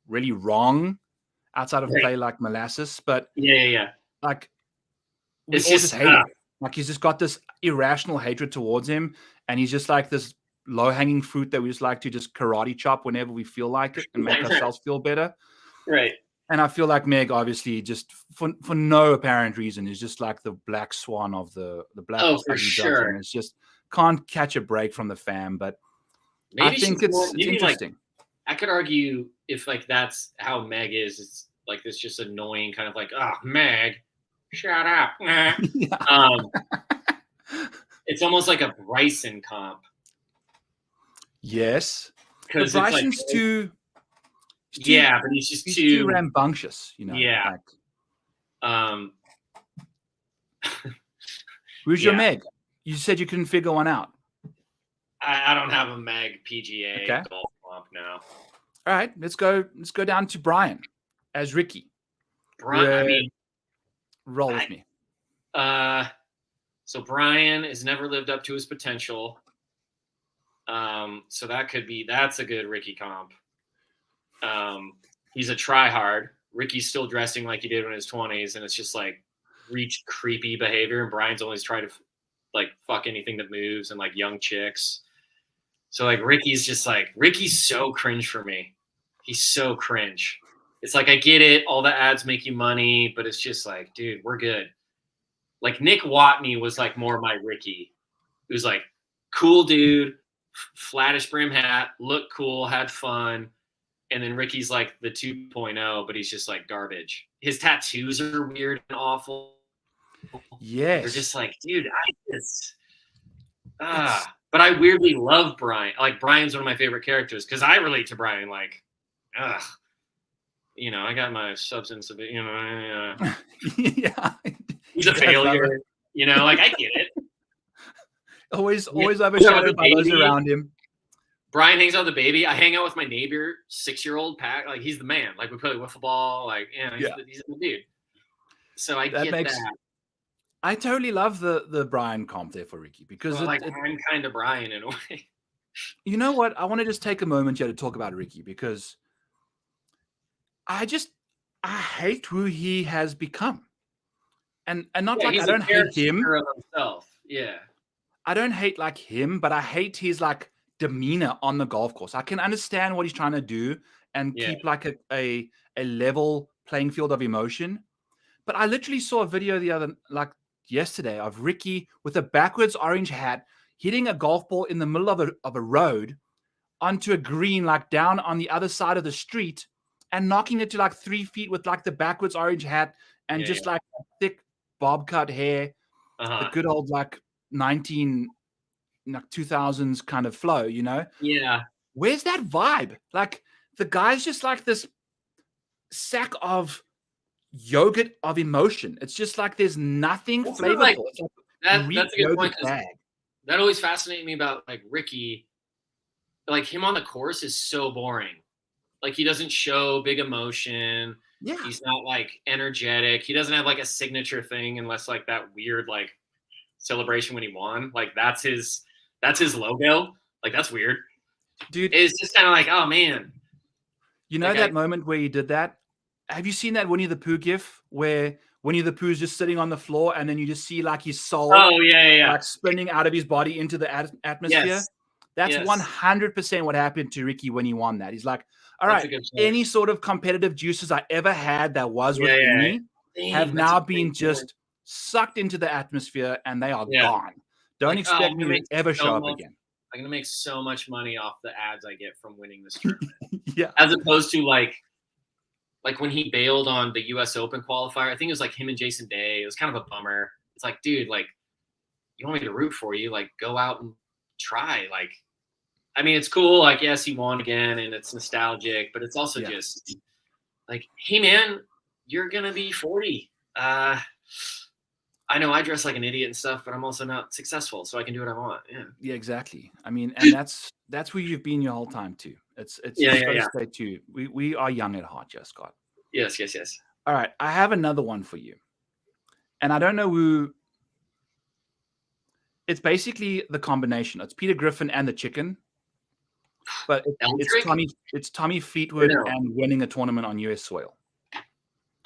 really wrong outside of play like molasses, but like we all just hate him. Like he's just got this irrational hatred towards him, and he's just like this low-hanging fruit that we just like to just karate chop whenever we feel like it and make ourselves feel better. Right. And I feel like Meg, obviously, just for no apparent reason, is just like the black swan of the black. Oh, for sure. It's just can't catch a break from the fam. But maybe I think it's interesting. I could argue if like that's how Meg is. It's like this just annoying kind of like, Meg, shut up. It's almost like a Bryson comp. Yes, because Bryson's like, too. But he's just too rambunctious, Yeah. Like, who's your Meg? You said you couldn't figure one out. I don't have a Meg PGA golf comp now. All right, let's go down to Brian as Ricky. Brian, roll with me. So Brian has never lived up to his potential. So that's a good Ricky comp. He's a try-hard. Ricky's still dressing like he did in his 20s, and it's just like reached creepy behavior. And Brian's always tried to like fuck anything that moves and like young chicks. So like Ricky's so cringe for me. He's so cringe. It's like, I get it. All the ads make you money, but it's just like, dude, we're good. Like Nick Watney was like more my Ricky. He was like cool dude, flattish brim hat, looked cool, had fun. And then Ricky's like the 2.0, but he's just like garbage. His tattoos are weird and awful. Yes. They're just like, dude, but I weirdly love Brian. Like Brian's one of my favorite characters because I relate to Brian. Like, I got my substance of it. Yeah. He's a failure. Like I get it. Always have a shadow by those around him. Brian hangs out with the baby. I hang out with my neighbor, 6-year-old Pat. Like he's the man. Like we play wiffle ball. Like he's the dude. So I get that. I totally love the Brian comp there for Ricky because I'm kind of Brian in a way. You know what? I want to just take a moment here to talk about Ricky because I hate who he has become. And not like I don't hate him. Of himself. Yeah. I don't hate like him, but I hate his like demeanor on the golf course. I can understand what he's trying to do and keep like a level playing field of emotion. But I literally saw a video yesterday of Ricky with a backwards orange hat hitting a golf ball in the middle of a road onto a green, like down on the other side of the street, and knocking it to like 3 feet with like the backwards orange hat and like thick bob cut hair, the good old like 2000s kind of flow, you know? Yeah. Where's that vibe? Like the guy's just like this sack of yogurt of emotion. It's just like there's nothing flavorful. Like, it's like that's a good point. That always fascinated me about like Ricky. Like him on the course is so boring. Like he doesn't show big emotion. Yeah. He's not like energetic. He doesn't have like a signature thing unless like that weird like celebration when he won. Like that's his logo. Like that's weird. Dude, it's just kind of like, oh man. You know, like that moment where he did that? Have you seen that Winnie the Pooh gif where Winnie the Pooh's just sitting on the floor and then you just see like his soul like spinning out of his body into the atmosphere? Yes. That's 100% what happened to Ricky when he won that. He's like, all right, any sort of competitive juices I ever had that was within me have now been just sucked into the atmosphere and they are gone. Don't expect me to ever show up again. I'm going to make so much money off the ads I get from winning this tournament. Yeah. As opposed to like when he bailed on the US Open qualifier, I think it was like him and Jason Day. It was kind of a bummer. It's like, dude, like, you want me to root for you? Like, go out and try. Like, I mean, it's cool. Like, yes, he won again and it's nostalgic, but it's also just like, hey, man, you're going to be 40. I know I dress like an idiot and stuff, but I'm also not successful, so I can do what I want. Yeah, exactly. I mean, and that's who you've been your whole time too. It's stay too. We are young at heart, just Scott. Yes. All right, I have another one for you, and I don't know who. It's basically the combination. It's Peter Griffin and the chicken, but it's Tommy Fleetwood and winning a tournament on U.S. soil.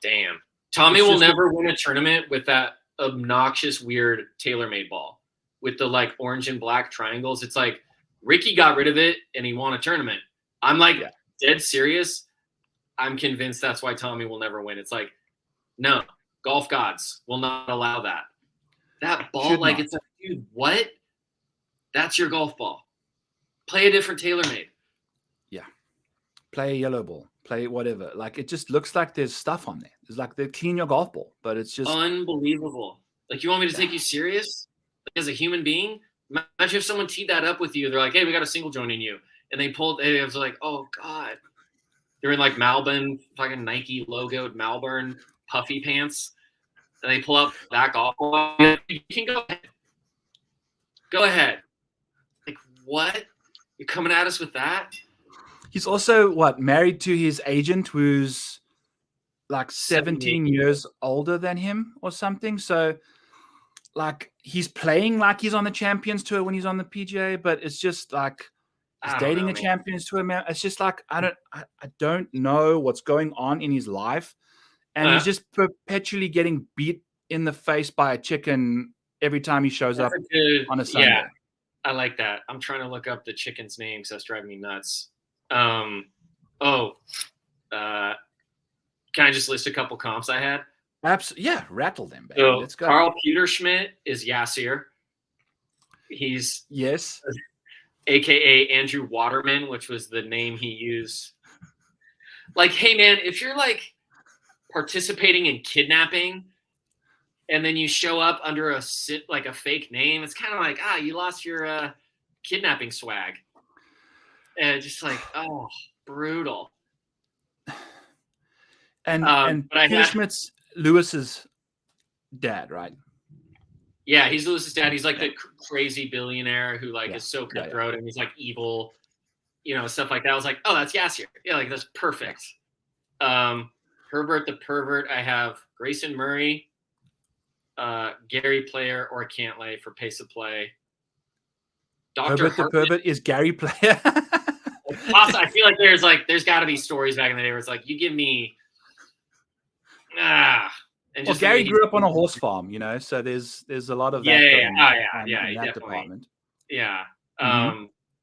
Damn, Tommy will never win a tournament with that obnoxious, weird TaylorMade ball with the like orange and black triangles. It's like Ricky got rid of it and he won a tournament. I'm like dead serious. I'm convinced that's why Tommy will never win. It's like, no, golf gods will not allow that. That ball, it's like, dude, what? That's your golf ball. Play a different TaylorMade. Yeah. Play a yellow ball. Play whatever. Like, it just looks like there's stuff on there. It's like they clean your golf ball, but it's just unbelievable. Like, you want me to take you serious as a human being? Imagine if someone teed that up with you. They're like, hey, we got a single joint in you. And they was like, oh, God. They're in like Malbon, fucking Nike logoed Malbon puffy pants. And they pull up that golf ball. You can go ahead. Go ahead. Like, what? You're coming at us with that? He's also, married to his agent who's like 17 years older than him or something. So, like, he's playing like he's on the Champions Tour when he's on the PGA, but it's just like he's dating a Champions Tour man. It's just like I don't know what's going on in his life, and he's just perpetually getting beat in the face by a chicken every time he shows up on a Sunday. Yeah, I like that. I'm trying to look up the chicken's name because that's driving me nuts. Can I just list a couple comps I had? Absolutely. Yeah, rattle them, baby. So Let's go. Carl Peterschmidt is Yasir. He's AKA Andrew Waterman, which was the name he used. Like, hey man, if you're like participating in kidnapping and then you show up under a fake name, it's kind of like, you lost your kidnapping swag. And just like, oh, brutal. And Peter Schmidt's Lewis's dad, right? Yeah, he's Lewis's dad. He's like the crazy billionaire who is so cutthroat and he's like evil, stuff like that. I was like, oh, that's Yasir. Yeah, like that's perfect. Herbert the pervert. I have Grayson Murray. Gary Player or Cantlay for pace of play. Dr. Herbert the Pervert is Gary Player. I feel like there's got to be stories back in the day where it's like, you give me and just Gary grew up on a horse farm, you know, so there's a lot of that in that department. Yeah.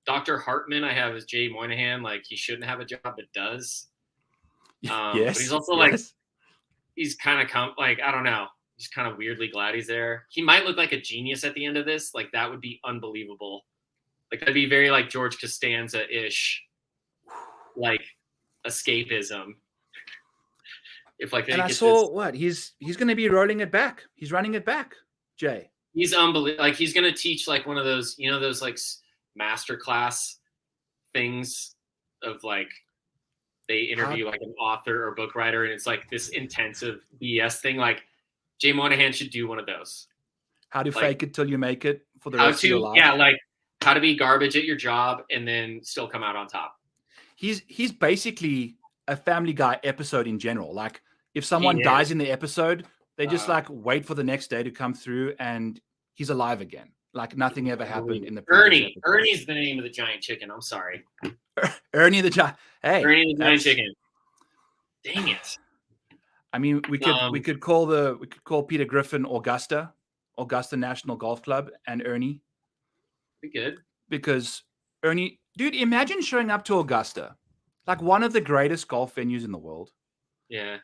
Dr. Hartman I have is Jay Moynihan. Like, he shouldn't have a job but does. Yes. But he's also like, he's kind of like, I don't know, just kind of weirdly glad he's there. He might look like a genius at the end of this. Like, that would be unbelievable. Like, that'd be very like George Costanza-ish, like escapism. If like, and I saw what he's going to be rolling it back. He's running it back, Jay. He's unbelievable. Like, he's going to teach like one of those, you know, those like masterclass things of like, they interview like an author or book writer, and it's like this intensive BS thing. Like, Jay Moynihan should do one of those. How to fake it till you make it for the rest of your life. Yeah, like how to be garbage at your job and then still come out on top. He's basically a Family Guy episode in general. Like, if someone dies in the episode, they just like wait for the next day to come through and he's alive again. Like nothing ever happened in the Ernie. Ernie's the name of the giant chicken. I'm sorry. Ernie the giant. Hey, Ernie the giant chicken. Dang it. I mean, we could call Peter Griffin Augusta National Golf Club, and Ernie. Be good. Because Ernie, dude, imagine showing up to Augusta, like one of the greatest golf venues in the world. Yeah.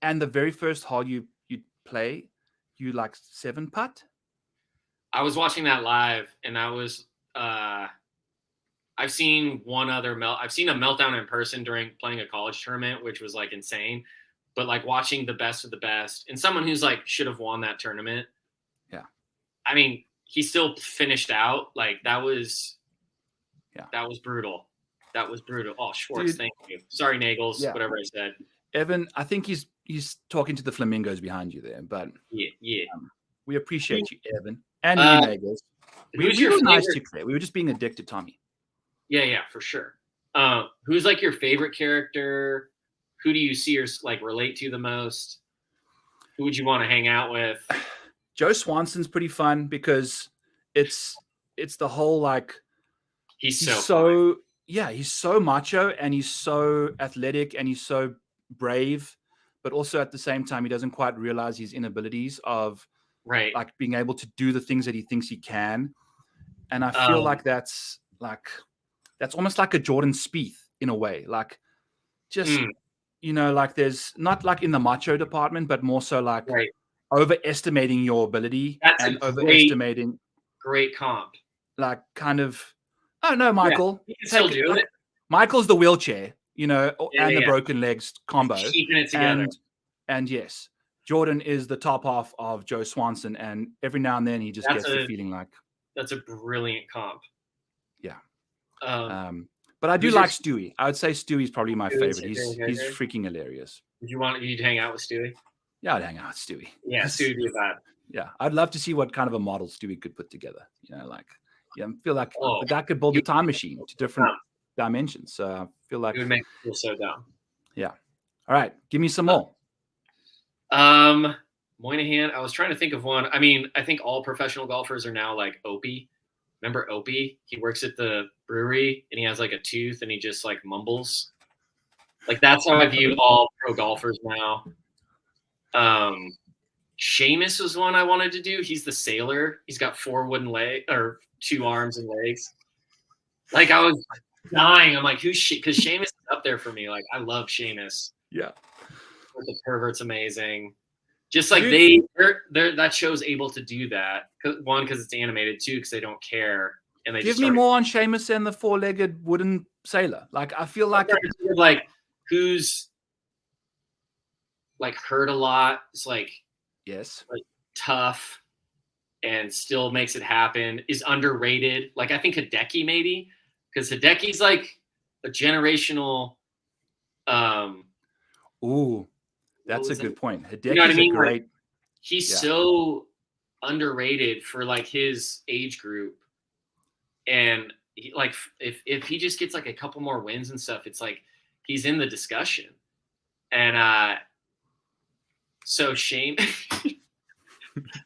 And the very first hole you play, you like 7-putt. I was watching that live, and that was I've seen I've seen a meltdown in person during playing a college tournament, which was like insane. But like watching the best of the best and someone who's like should have won that tournament. Yeah. I mean, he still finished out. Like that was brutal. That was brutal. Oh, Schwartz, thank you. Sorry, Nagels, whatever I said. Evan, I think he's talking to the flamingos behind you there, but yeah. We appreciate you, Evan, and you, Nagels. We were nice to today. We were just being a dick to Tommy. Yeah, for sure. Who's like your favorite character? Who do you see or like relate to the most? Who would you want to hang out with? Joe Swanson's pretty fun because it's the whole like he's so macho and he's so athletic and he's so brave, but also at the same time he doesn't quite realize his inabilities of like being able to do the things that he thinks he can. And I feel like that's almost like a Jordan Spieth in a way, like just you know, like there's not like in the macho department, but more so like overestimating your ability and overestimating. Great comp. Like kind of, oh no, Michael. You can still do it. Michael's the wheelchair, you know, and the broken legs combo. Keeping it together. And yes, Jordan is the top half of Joe Swanson, and every now and then he just gets the feeling like. That's a brilliant comp. Yeah. But I do like Stewie. I would say Stewie's probably my favorite. He's freaking hilarious. Would you to hang out with Stewie? Yeah, I'd hang out with Stewie. Yeah, Stewie would be bad. Yeah, I'd love to see what kind of a model Stewie could put together. You know, like, I feel like the guy could build a time machine to different dimensions. So I feel like it would make people so dumb. Yeah. All right, give me some more. Moynihan. I was trying to think of one. I mean, I think all professional golfers are now like Opie. Remember Opie? He works at the brewery and he has like a tooth and he just like mumbles. Like that's how I view all pro golfers now. Seamus was one I wanted to do. He's the sailor. He's got 4 wooden legs or 2 arms and legs. Like I was dying. I'm like, who's because Seamus is up there for me. Like I love Seamus. Yeah. The pervert's amazing. Just like they're that show's able to do that. One, because it's animated. 2, because they don't care. And they give me more on Seamus and the 4-legged wooden sailor. Like I feel like who's like hurt a lot. It's like like tough and still makes it happen. Is underrated. Like I think Hideki maybe because Hideki's like a generational. Ooh. That's a good point. Hideki's you know what I mean? Great. Like, he's so underrated for like his age group, and like if he just gets like a couple more wins and stuff, it's like he's in the discussion. And so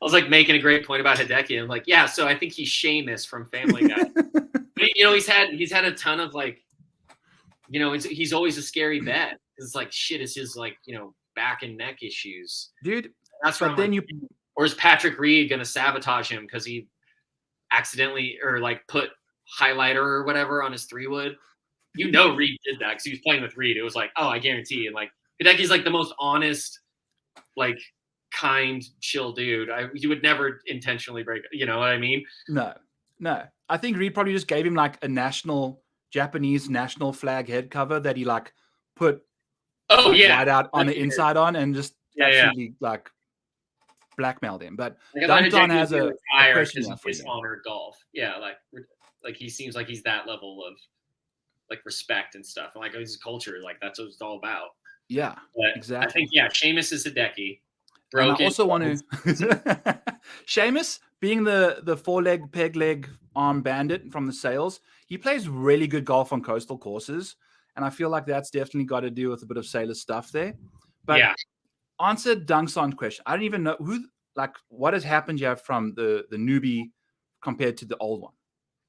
was like making a great point about Hideki. I'm like, yeah, so I think he's Seamus from Family Guy. You know, he's had a ton of like, you know, he's always a scary bet. It's like shit. It's his like, you know, back and neck issues, dude. That's but then like, or is Patrick Reed gonna sabotage him because he accidentally or like put highlighter or whatever on his 3-wood? You know, Reed did that because he was playing with Reed. It was like, oh, I guarantee. And like Hideki's like the most honest, like kind, chill dude. He would never intentionally break. You know what I mean? No. I think Reed probably just gave him like a Japanese national flag head cover that he like put right out on the inside on and just absolutely like blackmailed him. But Dunked has a question for dishonored golf. Yeah, like he seems like he's that level of like respect and stuff. And like his culture, like that's what it's all about. Yeah, but exactly. I think Seamus is Hideki. And I also want to Seamus being the 4-leg peg leg arm bandit from the Sales, he plays really good golf on coastal courses, and I feel like that's definitely got to do with a bit of Sailor stuff there. But answer Dunk's on question. I don't even know what has happened here from the newbie compared to the old one.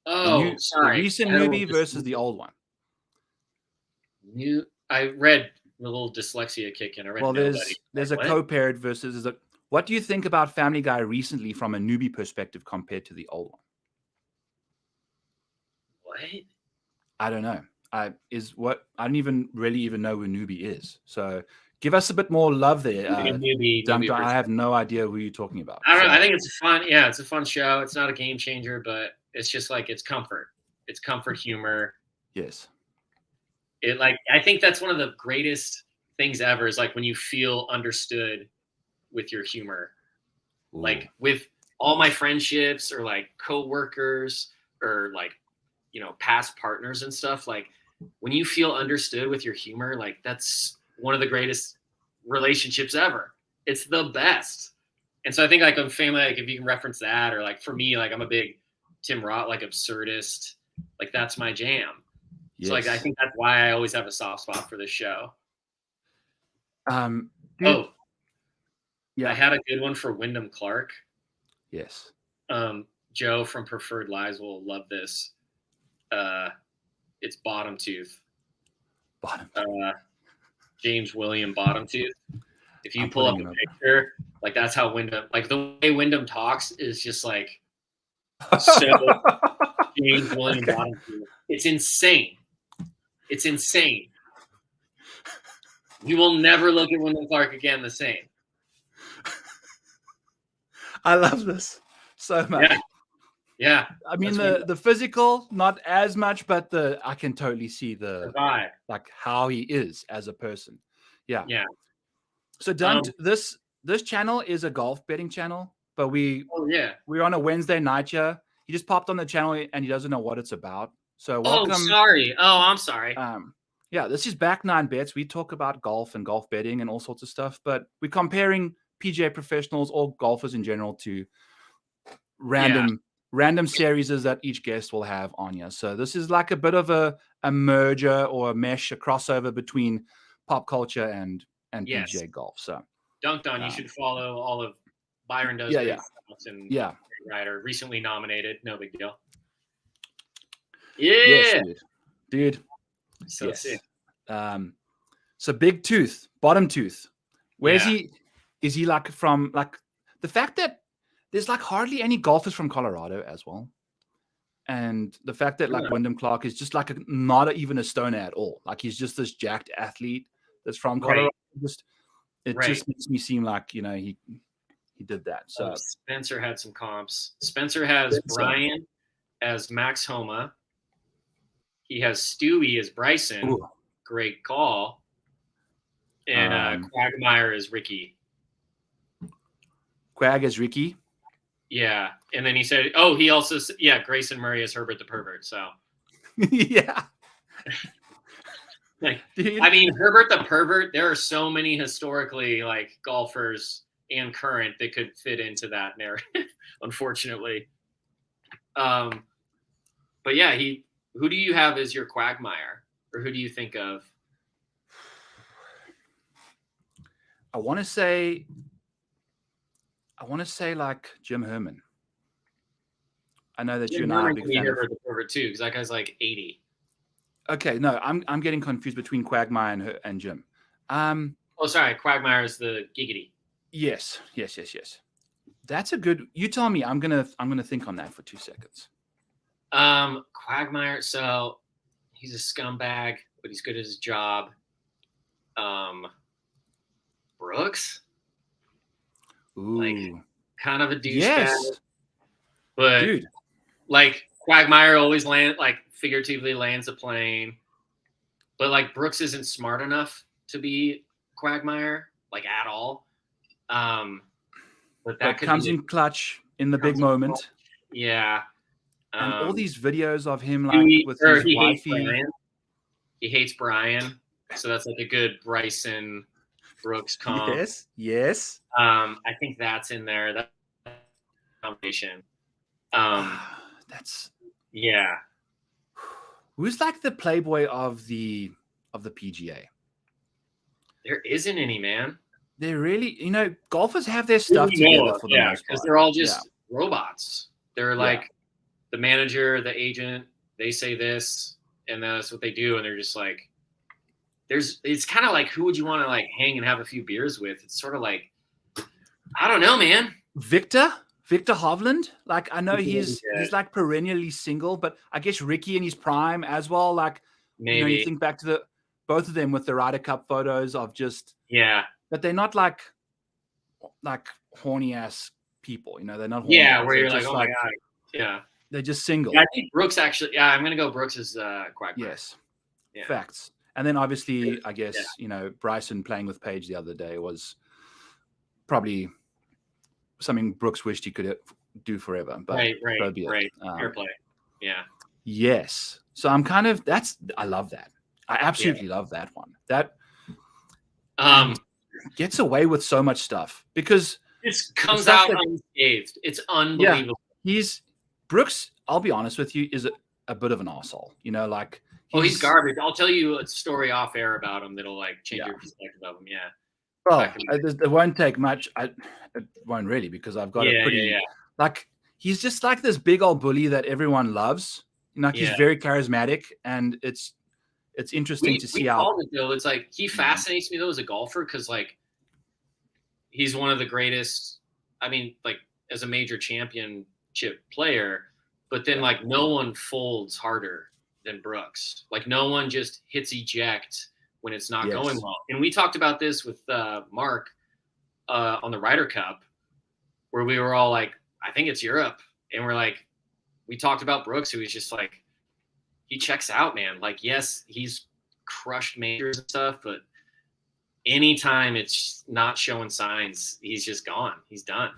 Oh, sorry. The recent newbie versus the old one. I read the little dyslexia kick in. I read there's a co-paired versus what do you think about Family Guy recently from a newbie perspective compared to the old one? What? I don't know. I don't even really know who newbie is. So give us a bit more love there. Newbie I have no idea who you're talking about. I don't know. I think it's fun. Yeah, it's a fun show. It's not a game changer, but it's just like it's comfort. It's comfort humor. Yes. I think that's one of the greatest things ever is like when you feel understood with your humor. Ooh. Like with all my friendships or like coworkers or like, you know, past partners and stuff, like when you feel understood with your humor, like that's one of the greatest relationships ever. It's the best. And so I think like on Family, like if you can reference that, or like for me, like I'm a big Tim Roth, like absurdist, like that's my jam. Yes. So like I think that's why I always have a soft spot for this show. Yeah, I had a good one for Wyndham Clark. Yes. Joe from Preferred Lives will love this. It's Bottom Tooth. James William Bottom Tooth. If you pull up a picture, like that's how Wyndham, like the way Wyndham talks is just like so James William Bottom Tooth. It's insane. It's insane. You will never look at Wyndham Clark again the same. I love this so much. Yeah. I mean the physical, not as much, but I can totally see the vibe. Like how he is as a person. Yeah. Yeah. So Dunked, this channel is a golf betting channel, but we're on a Wednesday night here. He just popped on the channel and he doesn't know what it's about. So welcome. I'm sorry. Yeah, this is Back 9 Bets. We talk about golf and golf betting and all sorts of stuff, but we're comparing PGA professionals or golfers in general to random series that each guest will have on here. So this is like a bit of a merger or a mesh, a crossover between pop culture and PGA golf. So Dunked On, you should follow all of Byron does and writer recently nominated. No big deal. Yeah, yes, dude. So sick. So Big Tooth, Bottom Tooth. Where's he? Is he like from like the fact that there's like hardly any golfers from Colorado as well, and the fact that like Wyndham Clark is just like not even a stoner at all. Like he's just this jacked athlete that's from Colorado. It just makes me seem like he did that. So Spencer had some comps. Spencer has Brian as Max Homa. He has Stewie as Bryson. Ooh. Great call. And Quagmire is Ricky. Quag is Ricky. Yeah. And then he said, he also, Grayson Murray is Herbert the Pervert. So, yeah. Like, I mean, Herbert the Pervert, there are so many historically like golfers and current that could fit into that narrative, unfortunately. But yeah, who do you have as your Quagmire? Or who do you think of? I want to say I want to say like Jim Herman. I know that Jim you and I are a Herman big can be fan of. Herbert the Pervert too, because that guy's like 80. Okay, no, I'm getting confused between Quagmire and Jim. Oh, sorry, Quagmire is the giggity. Yes. That's a good. You tell me. I'm gonna think on that for 2 seconds. Quagmire. So he's a scumbag, but he's good at his job. Brooks. Ooh. Like kind of a douchebag. Yes. But dude, like Quagmire always figuratively lands a plane, but like Brooks isn't smart enough to be Quagmire like at all. But that comes in clutch in the big moment. Clutch. Yeah. And all these videos of him like with his wifey. He hates Brian. So that's like a good Bryson Brooks comp. Yes. I think that's in there. That combination. That's Who's like the playboy of the PGA? There isn't any, man. They really, golfers have their stuff together for the most part. Because they're all just robots. They're like the manager, the agent, they say this, and that's what they do, and they're just like, it's kind of like, who would you want to like hang and have a few beers with? It's sort of like, I don't know, man. Victor Hovland, like I know he's like perennially single, but I guess Ricky in his prime as well. Like maybe you think back to both of them with the Ryder Cup photos of just but they're not like horny ass people, they're not horny. Where you're like, oh my god, they're just single. Yeah, I think Brooks actually. Yeah, I'm gonna go Brooks as Quagmire. Yes, facts. And then obviously, I guess Bryson playing with Paige the other day was probably something Brooks wished he could do forever. But right. Fair play. Yeah. Yes. So I'm kind of I love that. I absolutely love that one. That gets away with so much stuff because it comes out unscathed. It's unbelievable. Yeah, Brooks, I'll be honest with you, is a bit of an asshole. Like he's garbage. I'll tell you a story off air about him that'll like change your perspective of him. Yeah. Well, it won't take much. It won't really because I've got a pretty like he's just like this big old bully that everyone loves. He's very charismatic, and it's interesting to see how. It's like he fascinates me though as a golfer because like he's one of the greatest. I mean, like as a major championship player, but then like no one folds harder than Brooks. Like no one just hits eject when it's not going well. And we talked about this with Mark on the Ryder Cup, where we were all like, I think it's Europe. And we're like, we talked about Brooks, who was just like, he checks out, man. Like, yes, he's crushed majors and stuff, but anytime it's not showing signs, he's just gone. He's done.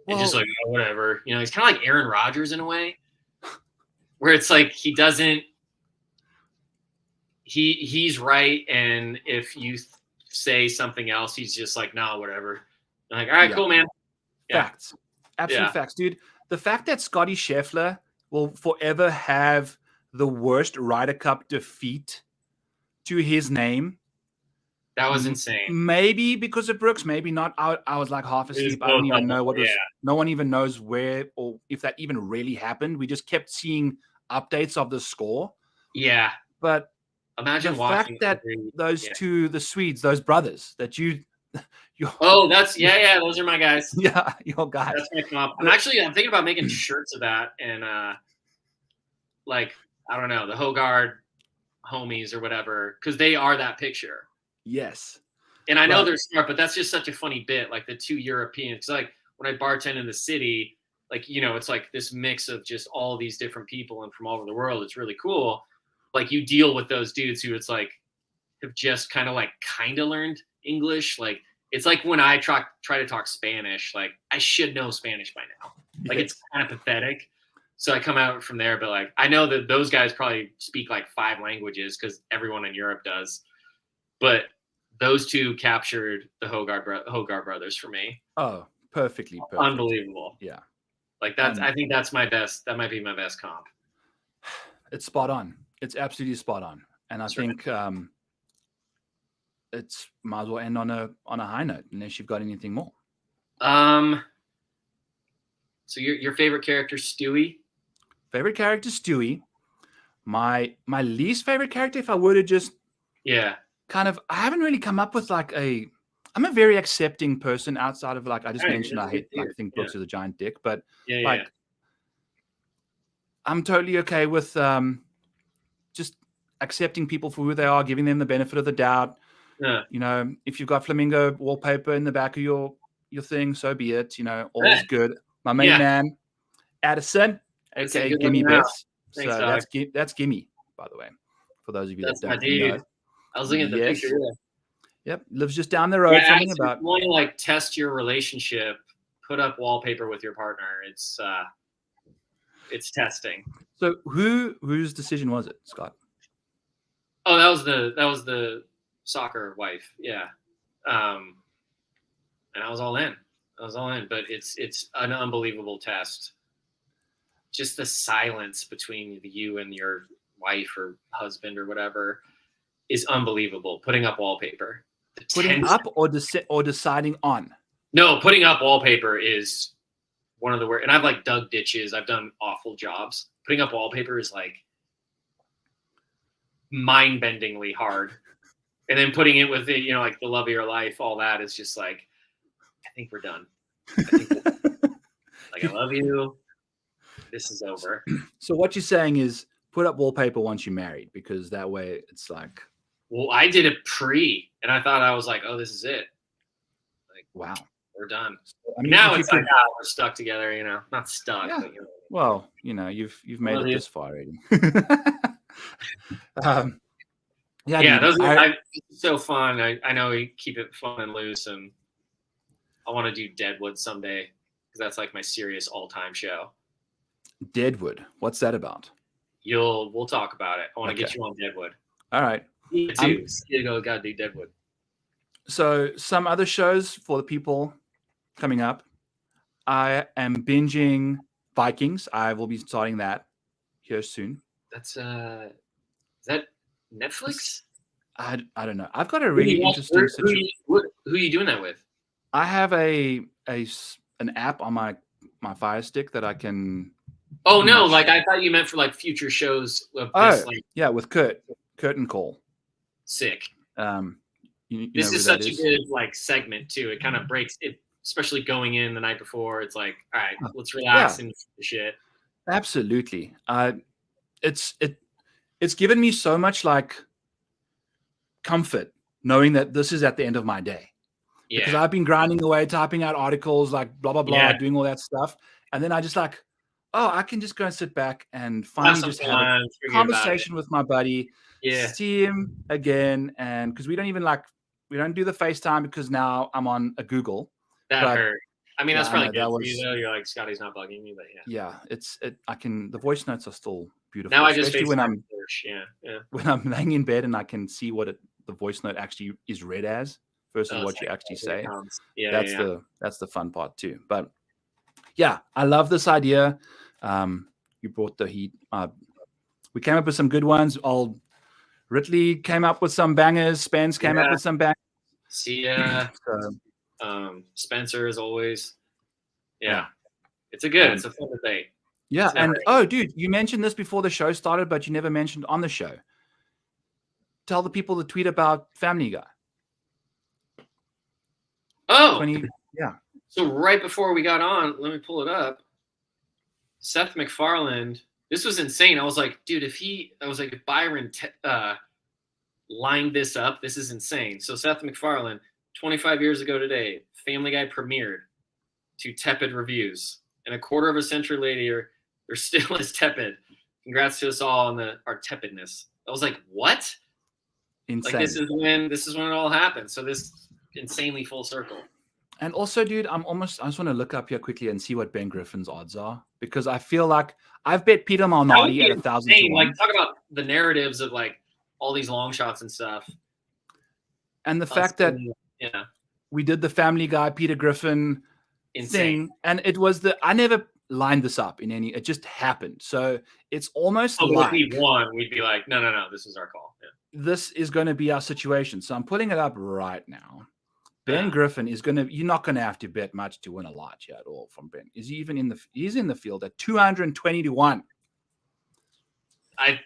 And just like, whatever. He's kind of like Aaron Rodgers in a way, where it's like he doesn't, he's right, and if you say something else, he's just like, no, whatever. I'm like, all right, cool, man. Facts. Absolute facts, dude. The fact that Scotty Scheffler will forever have the worst Ryder Cup defeat to his name. That was insane. Maybe because of Brooks, maybe not. I was like half asleep. I don't even know what was. No one even knows where or if that even really happened. We just kept seeing updates of the score. Yeah. But imagine the watching fact that those two, the Swedes, those brothers that you that's those are my guys. Yeah, your guys. That's my comp. I'm thinking about making shirts of that and like I don't know, the Hogard homies or whatever, because they are that picture. Yes. And I know they're smart, but that's just such a funny bit. Like the two Europeans, like when I bartend in the city, like, it's like this mix of just all these different people and from all over the world. It's really cool. Like you deal with those dudes who it's like have just kind of learned English. Like it's like when I try to talk Spanish, like I should know Spanish by now. Like it's kind of pathetic. So I come out from there, but like I know that those guys probably speak like 5 languages because everyone in Europe does. But those two captured the Hogard brothers for me. Oh, perfectly. Unbelievable. Yeah. Like that's I think that's my best. That might be my best comp. It's spot on. It's absolutely spot on. And I think it's might as well end on a high note unless you've got anything more. So your favorite character, Stewie? Favorite character, Stewie. My least favorite character, if I were to just kind of, I haven't really come up with like I'm a very accepting person outside of like I just mentioned I think Brooks is a giant dick, but I'm totally okay with just accepting people for who they are, giving them the benefit of the doubt. Yeah. You know, if you've got flamingo wallpaper in the back of your thing, so be it. You know, all is good. My main man, Addison, aka Gimme Bits. Thanks, so that's Gimme, by the way, for those of you that don't know. I was looking at the picture. Yep, lives just down the road. Something about you want to like test your relationship, put up wallpaper with your partner. It's testing. So whose decision was it, Scott? Oh, that was the soccer wife. Yeah. And I was all in. But it's an unbelievable test. Just the silence between you and your wife or husband or whatever is unbelievable. Putting up wallpaper. Putting up or deciding on? No, putting up wallpaper is one of the worst. And I've like dug ditches. I've done awful jobs. Putting up wallpaper is like mind-bendingly hard. And then putting it with it, like the love of your life, all that is just like, I think we're done. Like, I love you. This is over. So what you're saying is put up wallpaper once you're married, because that way it's like. Well, I did it and I thought I was like, oh, this is it. Like, wow, we're done. I mean, now it's like, we're stuck together, not stuck. Yeah. But, well, you've made it this far already. Those are so fun. I know we keep it fun and loose, and I want to do Deadwood someday because that's like my serious all-time show. Deadwood, what's that about? We'll talk about it. I want to get you on Deadwood. All right. You too. Gotta do Deadwood. So some other shows for the people coming up. I am binging Vikings. I will be starting that here soon. That's is that Netflix? I don't know. I've got a really interesting situation. Who are you doing that with? I have an app on my Fire Stick that I can. Oh no! Like I thought you meant for like future shows. With Kurt and Cole. Sick. This is such a good like segment too. It kind of breaks it, especially going in the night before. It's like, all right, let's relax and shit. Absolutely. It's given me so much like comfort knowing that this is at the end of my day. Yeah. Because I've been grinding away, typing out articles, like blah blah blah, doing all that stuff, and then I just like, I can just go and sit back and finally just have a conversation with my buddy. Yeah. See him again, and because we don't do the FaceTime because now I'm on a Google. That hurt. I mean, that's probably good for you though. You're like, Scotty's not bugging me, but yeah. Yeah, the voice notes are still beautiful. Now I just especially when I'm laying in bed and I can see what the voice note actually is read as versus what you actually say. That's the fun part too. But yeah, I love this idea. You brought the heat. We came up with some good ones. Ridley came up with some bangers. Spence came up with some bangers. Spencer as always. Yeah. It's a fun debate. Yeah, and dude, you mentioned this before the show started, but you never mentioned on the show. Tell the people to tweet about Family Guy. So right before we got on, let me pull it up. Seth MacFarlane. This was insane. I was like, dude, if Byron lined this up, this is insane. So Seth MacFarlane, 25 years ago today, Family Guy premiered to tepid reviews. And a quarter of a century later, they're still as tepid. Congrats to us all on our tepidness. I was like, what? Insane. Like this is when it all happened. So this insanely full circle. And also, dude, I just want to look up here quickly and see what Ben Griffin's odds are, because I feel like I've bet Peter Malnati at 1,000 to 1. Like, talk about the narratives of like all these long shots and stuff. And the fact that we did the Family Guy, Peter Griffin thing, and it was I never lined this up in any, it just happened. So it's almost like if we won, we'd be like, no, this is our call. Yeah. This is going to be our situation. So I'm putting it up right now. Ben Griffin is you're not going to have to bet much to win a lot here at all from Ben. Is he even he's in the field at 220-1.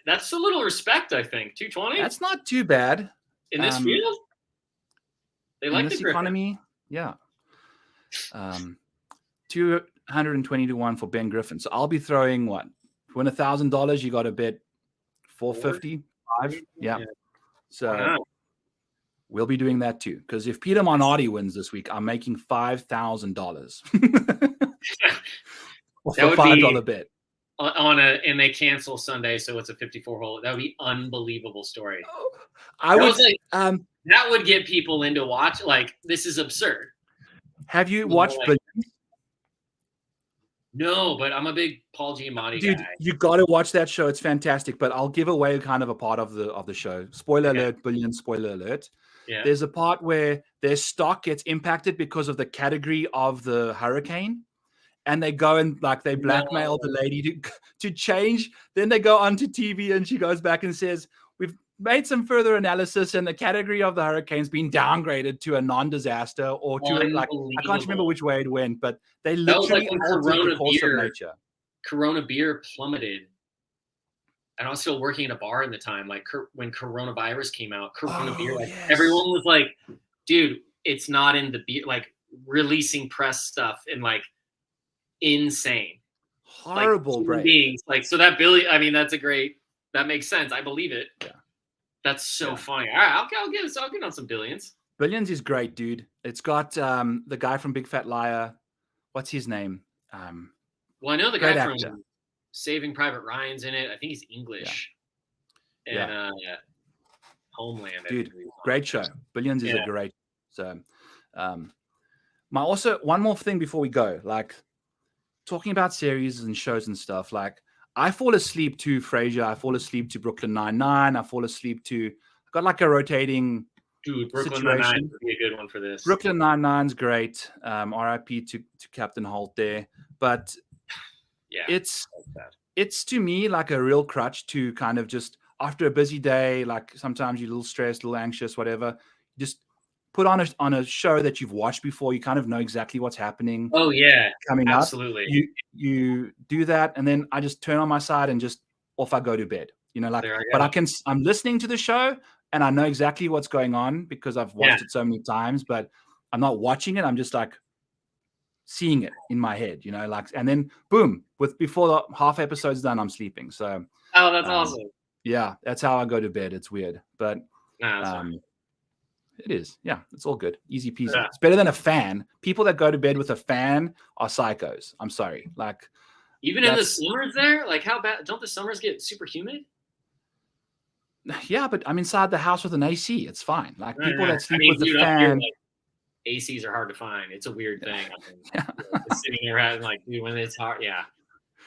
That's a little respect, I think. 220? That's not too bad. In this field? They like this economy. Yeah. 220-1 for Ben Griffin. So I'll be throwing what? Win $1,000, you got to bet 455. Yeah. So we'll be doing that too. Because if Peter Monardi wins this week, I'm making $5,000 for a $5 bet. And they cancel Sunday, so it's a 54 hole. That would be unbelievable story. That would get people into watch. Like, this is absurd. Have you watched Billions? No, but I'm a big Paul Giamatti guy. Dude, you got to watch that show. It's fantastic. But I'll give away kind of a part of the show. Spoiler alert, Billions, spoiler alert. Yeah. There's a part where their stock gets impacted because of the category of the hurricane. And they go and they blackmail the lady to change. Then they go onto TV and she goes back and says, we've made some further analysis and the category of the hurricane's been downgraded to a non-disaster or to I can't remember which way it went, but they literally altered the course of nature. Corona beer plummeted. And I was still working at a bar in the time, when coronavirus came out, Corona beer, everyone was like, dude, it's not in the beer, releasing press stuff and insane. Horrible break. So that Billy, I mean, that's that makes sense. I believe it. Yeah. That's so funny. All right, I'll get on some Billions. Billions is great, dude. It's got the guy from Big Fat Liar. What's his name? Well, I know the guy from Saving Private Ryan's in it. I think he's English. Yeah. And Homeland. Dude, great show. Billions is a great. So, also one more thing before we go, talking about series and shows and stuff, I fall asleep to Frasier. I fall asleep to Brooklyn Nine-Nine. I fall asleep to, I've got a rotating Brooklyn Nine-Nine would be a good one for this. Brooklyn Nine-Nine's great. RIP to Captain Holt there. But it's to me a real crutch to kind of just, after a busy day, sometimes you're a little stressed, a little anxious, whatever, just put on a show that you've watched before. You kind of know exactly what's happening. Oh yeah, coming absolutely. Up. You do that, and then I just turn on my side and just off I go to bed. But I'm listening to the show and I know exactly what's going on because I've watched it so many times. But I'm not watching it. I'm just seeing it in my head, and then boom, before the half episode's done, I'm sleeping. So that's awesome. Yeah, that's how I go to bed. It's weird, but it is. Yeah, it's all good. Easy peasy. Yeah. It's better than a fan. People that go to bed with a fan are psychos. I'm sorry. Even in the summers there? How bad? Don't the summers get super humid? Yeah, but I'm inside the house with an AC. It's fine. People that sleep with a fan. ACs are hard to find. It's a weird thing. Sitting there dude, when it's hard,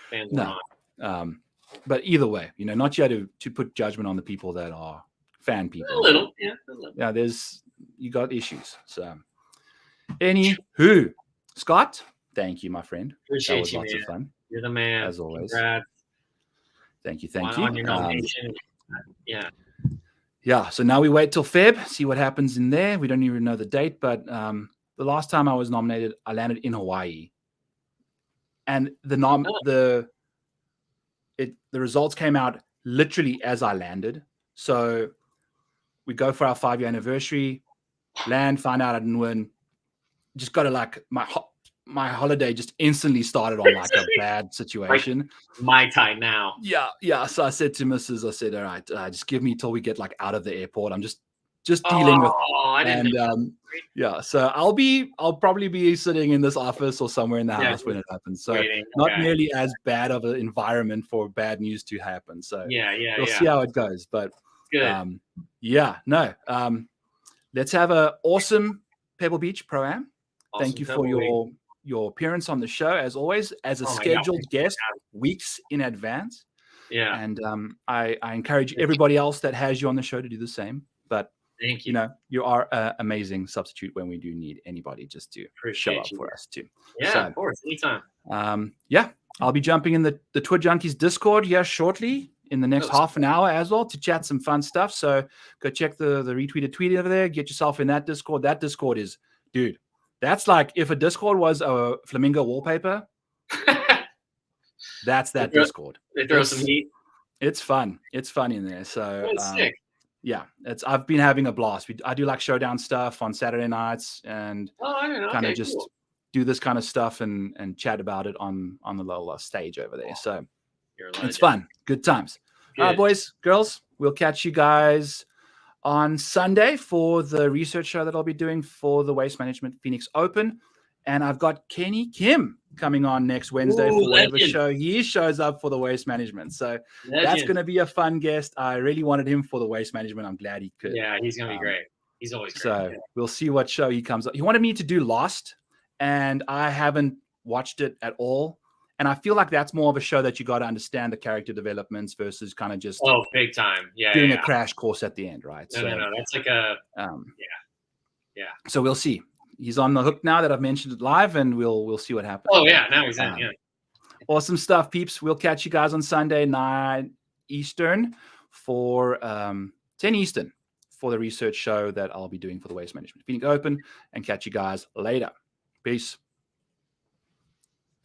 fans are on. But either way, not yet to put judgment on the people that are fan people. A little. Yeah, you got issues. So, anywho, Scott, thank you, my friend. Appreciate that was you, lots man. of fun. You're the man. As always. Congrats. Thank you. On your nomination. Yeah. So now we wait till Feb, see what happens in there. We don't even know the date, but the last time I was nominated, I landed in Hawaii, and the results came out literally as I landed. So we go for our 5-year anniversary, land, find out I didn't win. Just got to my holiday just instantly started on a bad situation. My time now. Yeah. So I said to Mrs., all right, just give me till we get out of the airport. I'm just dealing with. So I'll probably be sitting in this office or somewhere in the house when it happens. So not nearly as bad of an environment for bad news to happen. So we'll see how it goes. But good. Let's have an awesome Pebble Beach Pro-Am. Awesome. Thank you for your appearance on the show, as always, as a scheduled guest weeks in advance. Yeah. And I encourage everybody else that has you on the show to do the same. But thank you. You are an amazing substitute when we do need anybody just to show up for us too. Yeah, of course, anytime. I'll be jumping in the Twit Junkies Discord here shortly in the next half an hour as well to chat some fun stuff. So go check the retweeted tweet over there. Get yourself in that Discord. That Discord is dude, that's like if a Discord was a Flamingo wallpaper. That's that Discord. They throw some heat. It's fun. It's fun in there. So sick. Yeah, I've been having a blast. I do like showdown stuff on Saturday nights and kind of just do this kind of stuff and chat about it on the little stage over there. So it's fun. Good times. Good. All right, boys, girls, we'll catch you guys on Sunday for the research show that I'll be doing for the Waste Management Phoenix Open. And I've got Kenny Kim coming on next Wednesday for whatever show he shows up for the Waste Management. So that's going to be a fun guest. I really wanted him for the Waste Management. I'm glad he could. Yeah, he's going to be great. He's always great. So we'll see what show he comes up. He wanted me to do Lost, and I haven't watched it at all. And I feel like that's more of a show that you got to understand the character developments versus kind of just big time. Yeah, doing a crash course at the end, right? No. That's like a So we'll see. He's on the hook now that I've mentioned it live, and we'll see what happens. Oh yeah, now he's in. Yeah. Awesome stuff, peeps. We'll catch you guys on Sunday 9 Eastern for 10 Eastern for the research show that I'll be doing for the Waste Management Phoenix Open, and catch you guys later. Peace.